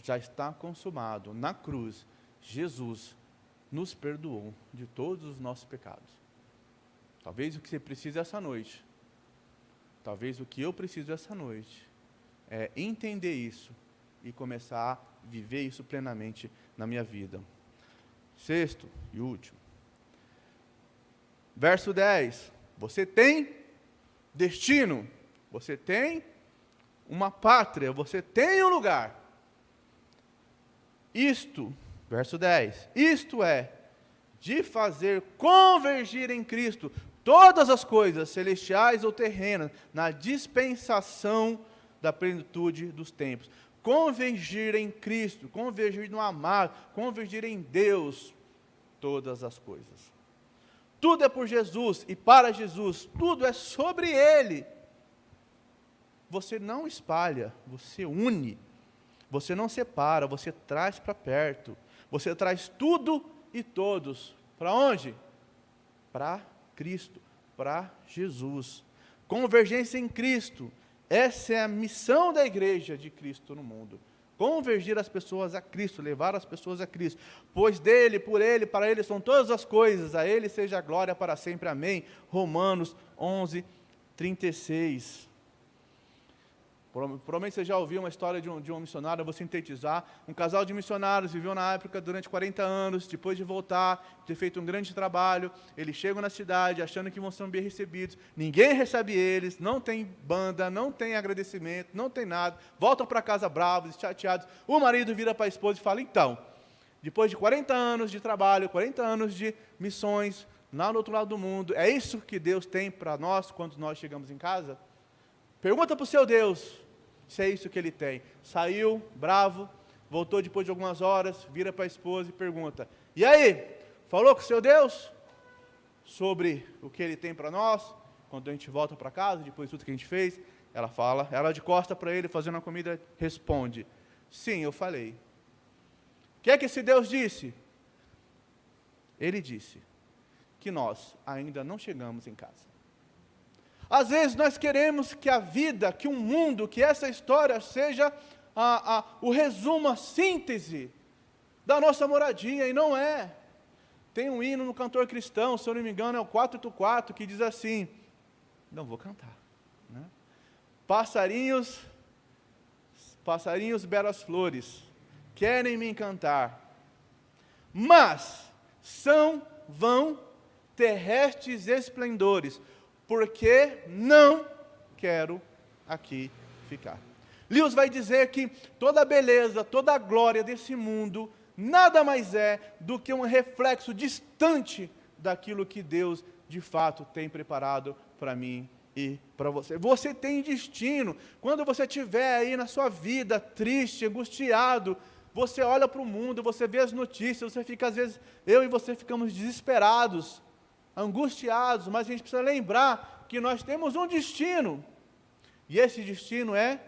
já está consumado. Na cruz, Jesus nos perdoou de todos os nossos pecados. Talvez o que você precisa essa noite, talvez o que eu preciso essa noite, é entender isso e começar a viver isso plenamente na minha vida. Sexto e último. Verso 10. Você tem destino, você tem uma pátria, você tem um lugar. Isto, verso 10, isto é, de fazer convergir em Cristo todas as coisas, celestiais ou terrenas, na dispensação da plenitude dos tempos. Convergir em Cristo, convergir no amado, convergir em Deus, todas as coisas. Tudo é por Jesus e para Jesus, tudo é sobre Ele. Você não espalha, você une, você não separa, você traz para perto, você traz tudo e todos. Para onde? Para Cristo, para Jesus. Convergência em Cristo. Essa é a missão da igreja de Cristo no mundo. Convergir as pessoas a Cristo, levar as pessoas a Cristo. Pois dele, por ele, para ele são todas as coisas. A ele seja a glória para sempre. Amém. Romanos 11, 36. Provavelmente você já ouviu uma história de um missionário, eu vou sintetizar. Um casal de missionários viveu na África durante 40 anos, depois de voltar, ter feito um grande trabalho, eles chegam na cidade achando que vão ser bem recebidos, ninguém recebe eles, não tem banda, não tem agradecimento, não tem nada, voltam para casa bravos, chateados. O marido vira para a esposa e fala, então, depois de 40 anos de trabalho, 40 anos de missões, lá no outro lado do mundo, é isso que Deus tem para nós quando nós chegamos em casa? Pergunta para o seu Deus se é isso que Ele tem. Saiu, bravo, voltou depois de algumas horas, vira para a esposa e pergunta, e aí, falou com o seu Deus sobre o que Ele tem para nós? Quando a gente volta para casa, depois de tudo que a gente fez, ela fala, ela de costa para ele, fazendo a comida, responde, sim, eu falei. O que é que esse Deus disse? Ele disse que nós ainda não chegamos em casa. Às vezes nós queremos que a vida, que o mundo, que essa história seja o resumo, a síntese da nossa moradia, e não é. Tem um hino no cantor cristão, se eu não me engano é o 484, que diz assim, não vou cantar, né? Passarinhos, belas flores, querem me encantar, mas são vão terrestres esplendores, porque não quero aqui ficar. Lewis vai dizer que toda a beleza, toda a glória desse mundo nada mais é do que um reflexo distante daquilo que Deus, de fato, tem preparado para mim e para você. Você tem destino. Quando você estiver aí na sua vida triste, angustiado, você olha para o mundo, você vê as notícias, você fica, às vezes, eu e você ficamos desesperados, angustiados, mas a gente precisa lembrar que nós temos um destino, e esse destino é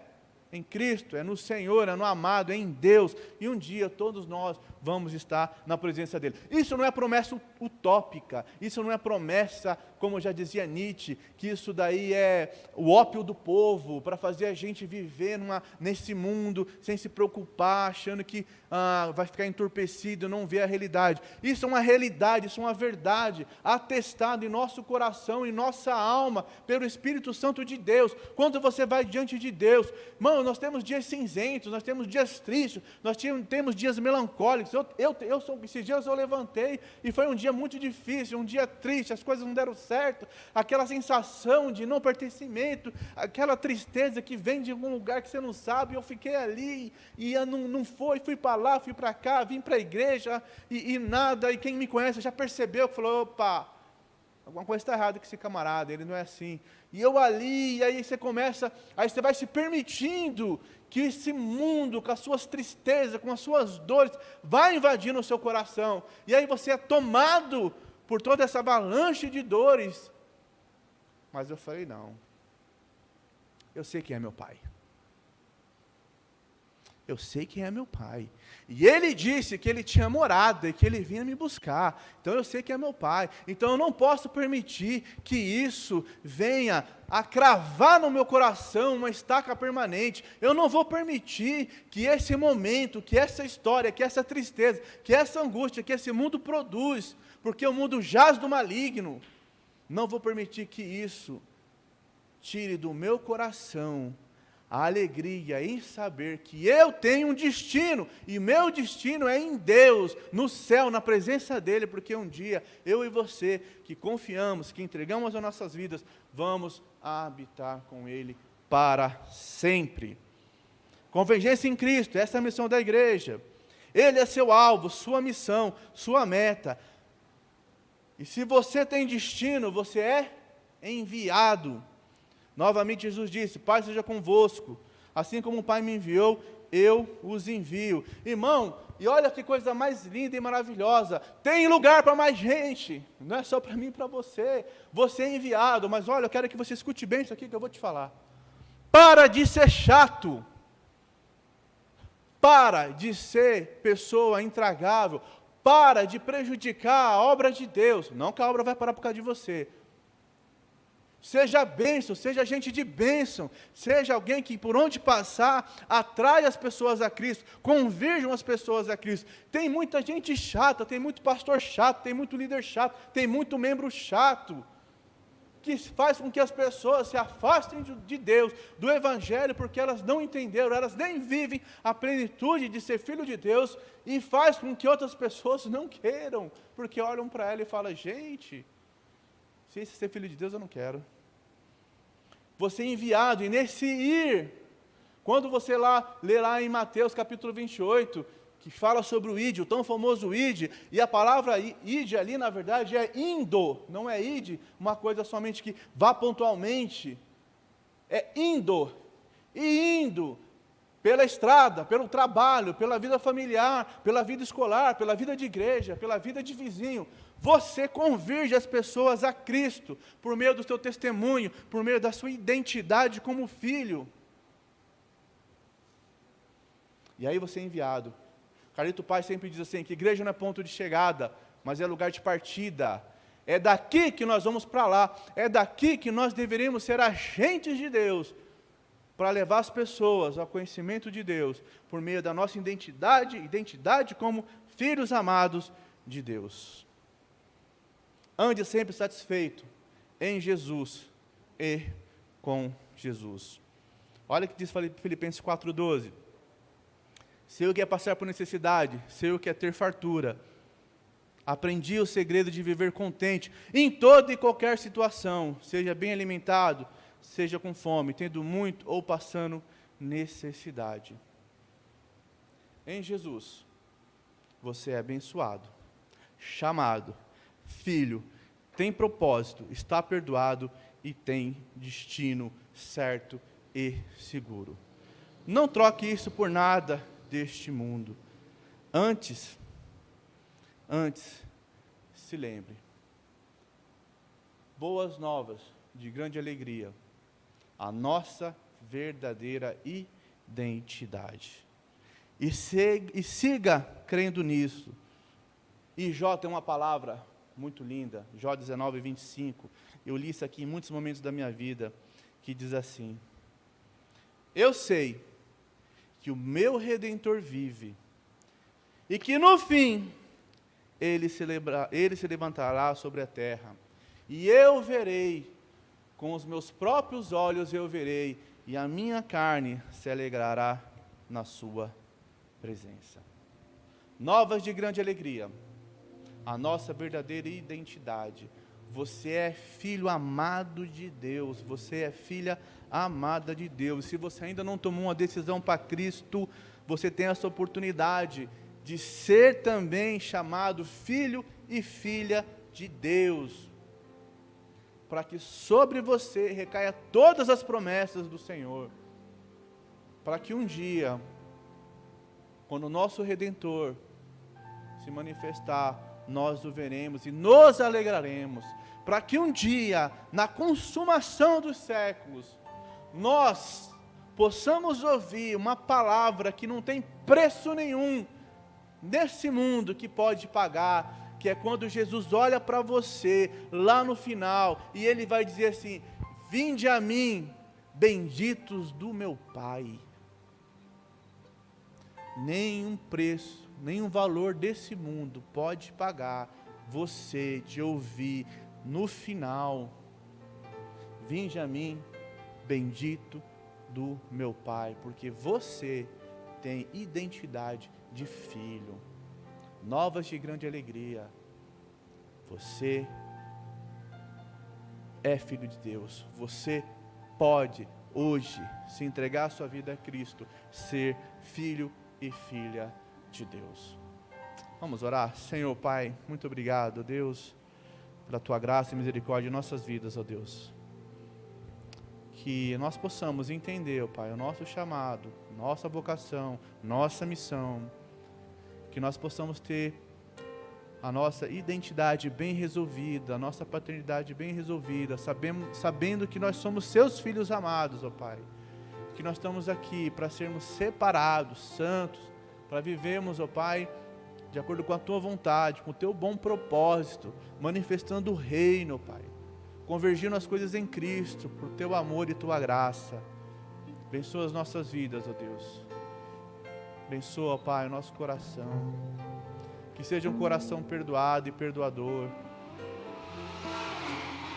em Cristo, é no Senhor, é no amado, é em Deus, e um dia todos nós vamos estar na presença dEle. Isso não é promessa utópica, isso não é promessa, como já dizia Nietzsche, que isso daí é o ópio do povo, para fazer a gente viver nesse mundo, sem se preocupar, achando que vai ficar entorpecido, não ver a realidade. Isso é uma realidade, isso é uma verdade, atestada em nosso coração, em nossa alma, pelo Espírito Santo de Deus. Quando você vai diante de Deus, irmão, nós temos dias cinzentos, nós temos dias tristes, nós temos dias melancólicos. Esses dias eu levantei e foi um dia muito difícil, um dia triste, as coisas não deram certo, aquela sensação de não pertencimento, aquela tristeza que vem de algum lugar que você não sabe. Eu fiquei ali e não fui para lá, fui para cá, vim para a igreja e nada. E quem me conhece já percebeu, que falou: opa, alguma coisa está errada com esse camarada, ele não é assim. E eu ali, e aí você vai se permitindo que esse mundo, com as suas tristezas, com as suas dores, vai invadindo o seu coração, e aí você é tomado por toda essa avalanche de dores. Mas eu falei: não, eu sei quem é meu Pai. Eu sei quem é meu Pai. E Ele disse que Ele tinha morada e que Ele vinha me buscar. Então eu sei quem é meu Pai. Então eu não posso permitir que isso venha a cravar no meu coração uma estaca permanente. Eu não vou permitir que esse momento, que essa história, que essa tristeza, que essa angústia, que esse mundo produz, porque o mundo jaz do maligno, não vou permitir que isso tire do meu coração a alegria em saber que eu tenho um destino, e meu destino é em Deus, no céu, na presença dEle, porque um dia, eu e você, que confiamos, que entregamos as nossas vidas, vamos habitar com Ele para sempre. Convergência em Cristo, essa é a missão da igreja. Ele é seu alvo, sua missão, sua meta. E se você tem destino, você é enviado. Novamente Jesus disse: Pai seja convosco, assim como o Pai me enviou, eu os envio. Irmão, e olha que coisa mais linda e maravilhosa, tem lugar para mais gente, não é só para mim e para você. Você é enviado, mas olha, eu quero que você escute bem isso aqui que eu vou te falar. Para de ser chato, para de ser pessoa intragável, para de prejudicar a obra de Deus. Não que a obra vai parar por causa de você. Seja bênção, seja gente de bênção, seja alguém que por onde passar, atrai as pessoas a Cristo, convirjam as pessoas a Cristo. Tem muita gente chata, tem muito pastor chato, tem muito líder chato, tem muito membro chato, que faz com que as pessoas se afastem de Deus, do Evangelho, porque elas não entenderam, elas nem vivem a plenitude de ser filho de Deus, e faz com que outras pessoas não queiram, porque olham para ela e falam: gente, se esse ser filho de Deus, eu não quero. Você é enviado, e nesse ir, quando você lê lá em Mateus capítulo 28, que fala sobre o id, o tão famoso id, e a palavra id ali, na verdade, é indo, não é id, uma coisa somente que vá pontualmente, é indo, e indo, pela estrada, pelo trabalho, pela vida familiar, pela vida escolar, pela vida de igreja, pela vida de vizinho, você convirge as pessoas a Cristo, por meio do seu testemunho, por meio da sua identidade como filho. E aí você é enviado. Carlito Paz sempre diz assim, que igreja não é ponto de chegada, mas é lugar de partida. É daqui que nós vamos para lá, é daqui que nós deveríamos ser agentes de Deus, para levar as pessoas ao conhecimento de Deus, por meio da nossa identidade como filhos amados de Deus. Ande sempre satisfeito em Jesus e com Jesus. Olha o que diz Filipenses 4,12. Sei o que é passar por necessidade, sei o que é ter fartura. Aprendi o segredo de viver contente em toda e qualquer situação, seja bem alimentado, seja com fome, tendo muito ou passando necessidade. Em Jesus, você é abençoado, chamado, filho, tem propósito, está perdoado e tem destino certo e seguro. Não troque isso por nada deste mundo. Antes, se lembre. Boas novas de grande alegria. A nossa verdadeira identidade. E siga crendo nisso. E Jó tem uma palavra muito linda, Jó 19, 25. Eu li isso aqui em muitos momentos da minha vida, que diz assim: eu sei que o meu Redentor vive, e que no fim ele se levantará sobre a terra, e eu verei, com os meus próprios olhos eu verei, e a minha carne se alegrará na sua presença. Novas de grande alegria, a nossa verdadeira identidade. Você é filho amado de Deus, você é filha amada de Deus. Se você ainda não tomou uma decisão para Cristo, você tem essa oportunidade de ser também chamado filho e filha de Deus, para que sobre você recaia todas as promessas do Senhor, para que um dia, quando o nosso Redentor se manifestar, nós o veremos e nos alegraremos, para que um dia, na consumação dos séculos, nós possamos ouvir uma palavra que não tem preço nenhum nesse mundo que pode pagar, que é quando Jesus olha para você lá no final e ele vai dizer assim: vinde a mim, benditos do meu Pai. Nenhum preço, nenhum valor desse mundo pode pagar você de ouvir no final: vinde a mim, bendito do meu Pai, porque você tem identidade de filho. Novas de grande alegria, você é filho de Deus, você pode hoje se entregar a sua vida a Cristo, ser filho e filha de Deus. Vamos orar. Senhor Pai, muito obrigado, Deus, pela Tua graça e misericórdia em nossas vidas, ó Deus. Que nós possamos entender, ó Pai, o nosso chamado, nossa vocação, nossa missão. Que nós possamos ter a nossa identidade bem resolvida, a nossa paternidade bem resolvida, sabendo que nós somos Seus filhos amados, ó Pai. Que nós estamos aqui para sermos separados, santos, para vivermos, ó Pai, de acordo com a Tua vontade, com o Teu bom propósito, manifestando o reino, ó Pai, convergindo as coisas em Cristo, por Teu amor e Tua graça. Abençoa as nossas vidas, ó Deus. Abençoa, ó Pai, o nosso coração, que seja um coração perdoado e perdoador,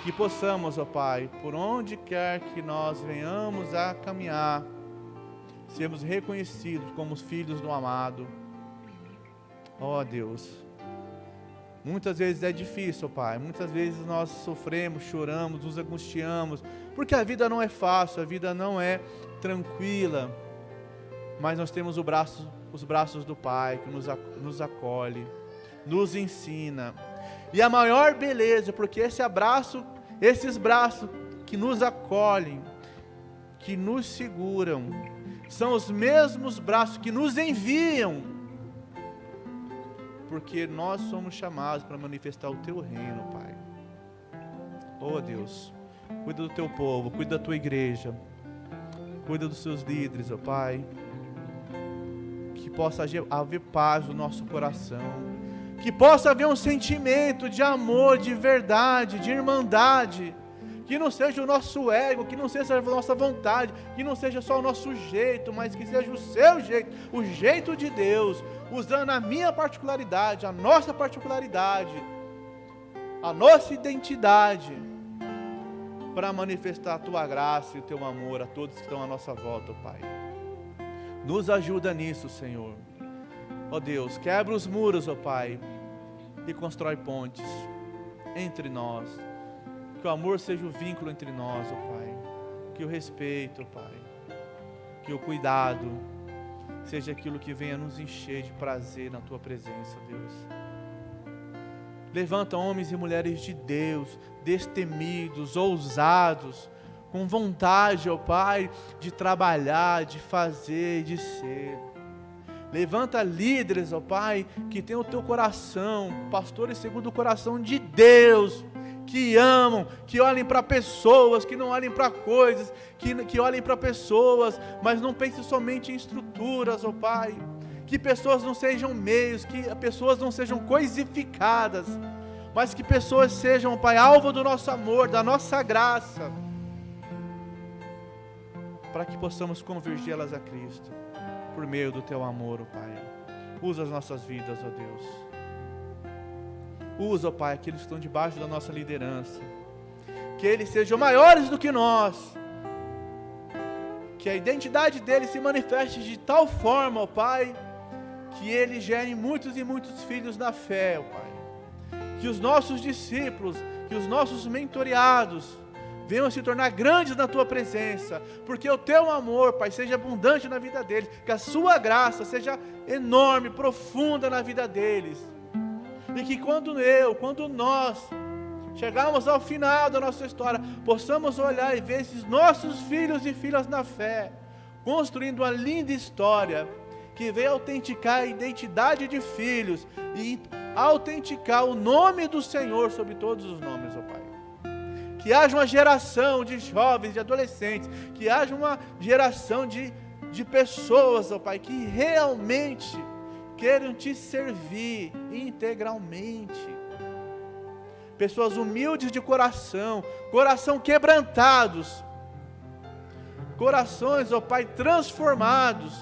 que possamos, ó Pai, por onde quer que nós venhamos a caminhar, sermos reconhecidos como os filhos do amado. Ó Deus, muitas vezes é difícil, ó Pai, muitas vezes nós sofremos, choramos, nos angustiamos, porque a vida não é fácil, a vida não é tranquila, mas nós temos os braços do Pai que nos acolhe, nos ensina. E a maior beleza, porque esses braços que nos acolhem, que nos seguram, são os mesmos braços que nos enviam, porque nós somos chamados para manifestar o Teu reino, Pai. Oh Deus, cuida do Teu povo, cuida da Tua igreja, cuida dos Seus líderes, ó Pai. Que possa haver paz no nosso coração, que possa haver um sentimento de amor, de verdade, de irmandade, que não seja o nosso ego, que não seja a nossa vontade, que não seja só o nosso jeito, mas que seja o Seu jeito, o jeito de Deus, usando a minha particularidade, a nossa particularidade, a nossa identidade, para manifestar a Tua graça e o Teu amor a todos que estão à nossa volta, ó Pai. Nos ajuda nisso, Senhor. Ó Deus, quebra os muros, ó Pai, e constrói pontes entre nós. Que o amor seja o vínculo entre nós, ó Pai. Que o respeito, ó Pai. Que o cuidado. seja aquilo que venha nos encher de prazer na tua presença, Deus. Levanta homens e mulheres de Deus, destemidos, ousados, com vontade, ó Pai, de trabalhar, de fazer, de ser. Levanta líderes, ó Pai, que tem o teu coração, pastores segundo o coração de Deus, que amam, que olhem para pessoas, que não olhem para coisas, que olhem para pessoas, mas não pensem somente em estruturas, ó Pai. Que pessoas não sejam meios, que pessoas não sejam coisificadas, mas que pessoas sejam, ó Pai, alvo do nosso amor, da nossa graça, para que possamos convergê-las a Cristo, por meio do teu amor, ó Pai. Usa as nossas vidas, ó Deus. Usa, ó Pai, aqueles que estão debaixo da nossa liderança, que eles sejam maiores do que nós, que a identidade deles se manifeste de tal forma, ó Pai, que eles gerem muitos e muitos filhos na fé, ó Pai. Que os nossos discípulos, que os nossos mentoreados venham se tornar grandes na tua presença, porque o teu amor, Pai, seja abundante na vida deles, que a sua graça seja enorme, profunda na vida deles. E que quando nós chegarmos ao final da nossa história, possamos olhar e ver esses nossos filhos e filhas na fé, construindo uma linda história, que venha autenticar a identidade de filhos, e autenticar o nome do Senhor sobre todos os nomes, ó Pai. Que haja uma geração de jovens, de adolescentes, que haja uma geração de pessoas, ó Pai, que realmente queiram te servir integralmente. Pessoas humildes de coração quebrantados, corações, ó Pai, transformados,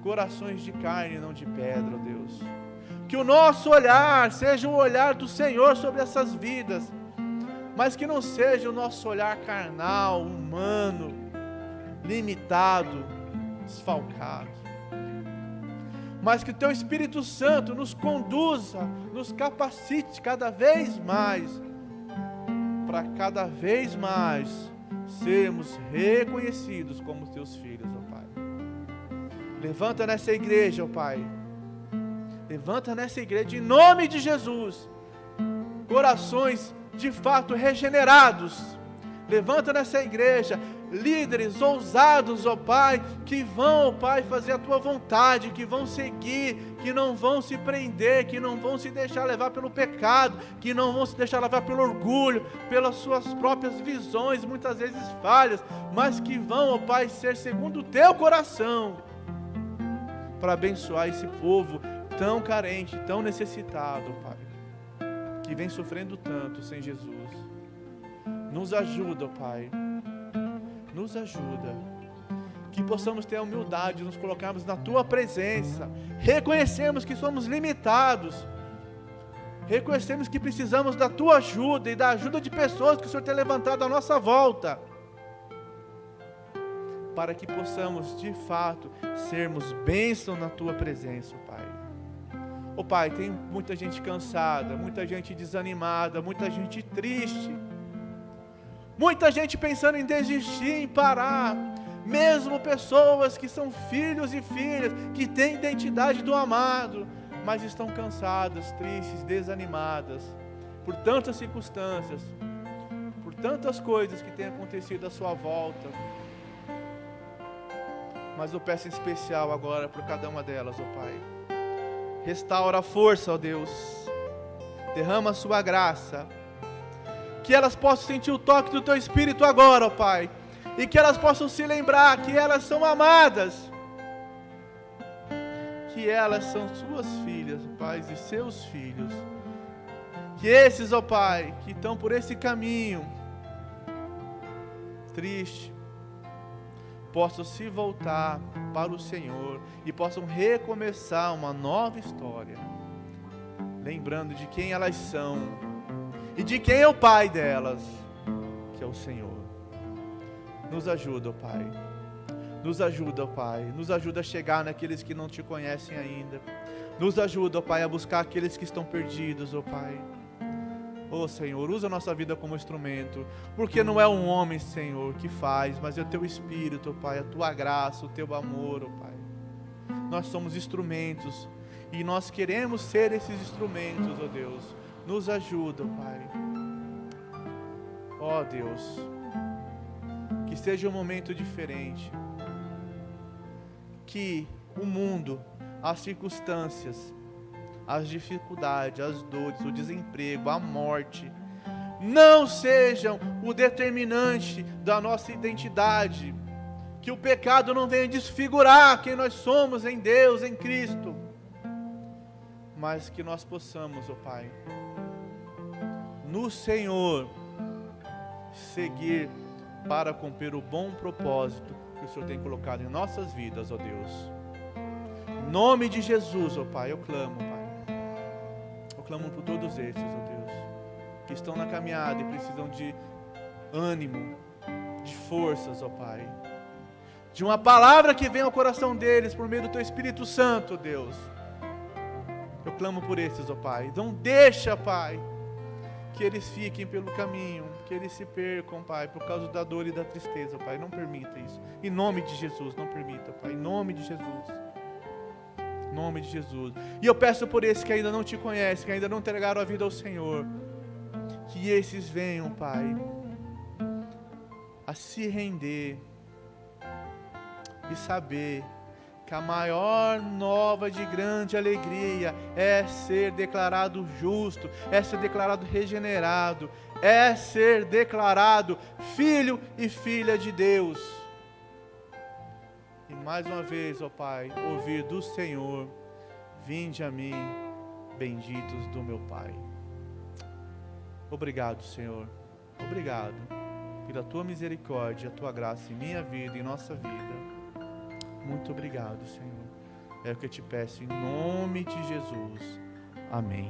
corações de carne, não de pedra, ó Deus. Que o nosso olhar seja o olhar do Senhor sobre essas vidas, mas que não seja o nosso olhar carnal, humano, limitado, desfalcado. Mas que o Teu Espírito Santo nos conduza, nos capacite cada vez mais, para cada vez mais sermos reconhecidos como Teus filhos, ó Pai. Levanta nessa igreja, ó Pai. Levanta nessa igreja, em nome de Jesus, corações de fato regenerados. Levanta nessa igreja líderes ousados, ó Pai, que vão, ó Pai, fazer a Tua vontade, que vão seguir, que não vão se prender, que não vão se deixar levar pelo pecado, que não vão se deixar levar pelo orgulho, pelas suas próprias visões, muitas vezes falhas, mas que vão, ó Pai, ser segundo o Teu coração, para abençoar esse povo tão carente, tão necessitado, ó Pai, que vem sofrendo tanto sem Jesus. Nos ajuda, ó Pai, nos ajuda, que possamos ter a humildade de nos colocarmos na Tua presença, reconhecemos que somos limitados, reconhecemos que precisamos da Tua ajuda e da ajuda de pessoas que o Senhor tem levantado à nossa volta, para que possamos de fato sermos bênção na Tua presença, Pai. Ó Pai, tem muita gente cansada, muita gente desanimada, muita gente triste, muita gente pensando em desistir, em parar, mesmo pessoas que são filhos e filhas, que têm identidade do amado, mas estão cansadas, tristes, desanimadas, por tantas circunstâncias, por tantas coisas que têm acontecido à sua volta. Mas eu peço em especial agora por cada uma delas, ó Pai, restaura a força, ó Deus, derrama a sua graça, que elas possam sentir o toque do Teu Espírito agora, ó Pai, e que elas possam se lembrar que elas são amadas, que elas são Suas filhas, ó Pai, e Seus filhos, que esses, ó Pai, que estão por esse caminho triste, possam se voltar para o Senhor e possam recomeçar uma nova história, lembrando de quem elas são e de quem é o Pai delas, que é o Senhor. Nos ajuda, ó Pai. Nos ajuda, ó Pai. Nos ajuda a chegar naqueles que não Te conhecem ainda. Nos ajuda, ó Pai, a buscar aqueles que estão perdidos, ó Pai. Ó Senhor, usa a nossa vida como instrumento, porque não é um homem, Senhor, que faz, mas é o Teu Espírito, ó Pai, a Tua graça, o Teu amor, ó Pai. nós somos instrumentos, e nós queremos ser esses instrumentos, ó Deus. Nos ajuda, Pai. Ó Deus, que seja um momento diferente, que o mundo, as circunstâncias, as dificuldades, as dores, o desemprego, a morte, não sejam o determinante da nossa identidade, que o pecado não venha desfigurar quem nós somos em Deus, em Cristo, mas que nós possamos, ó Pai, no Senhor, seguir para cumprir o bom propósito que o Senhor tem colocado em nossas vidas, ó Deus. Em nome de Jesus, ó Pai, eu clamo, Pai. Eu clamo por todos esses, ó Deus, que estão na caminhada e precisam de ânimo, de forças, ó Pai. De uma palavra que venha ao coração deles por meio do Teu Espírito Santo, ó Deus. Eu clamo por esses, ó Pai. Não deixa, Pai, que eles fiquem pelo caminho, que eles se percam, Pai, por causa da dor e da tristeza, Pai. Não permita isso. Em nome de Jesus, não permita, Pai. Em nome de Jesus. Em nome de Jesus. E eu peço por esses que ainda não Te conhecem, que ainda não entregaram a vida ao Senhor, que esses venham, Pai, a se render e saber que a maior nova de grande alegria é ser declarado justo, é ser declarado regenerado, é ser declarado filho e filha de Deus. E mais uma vez, ó Pai, ouvir do Senhor: vinde a mim, benditos do meu Pai. Obrigado, Senhor. Obrigado pela Tua misericórdia, a Tua graça em minha vida, em nossa vida. Muito obrigado, Senhor. É o que eu te peço em nome de Jesus. Amém.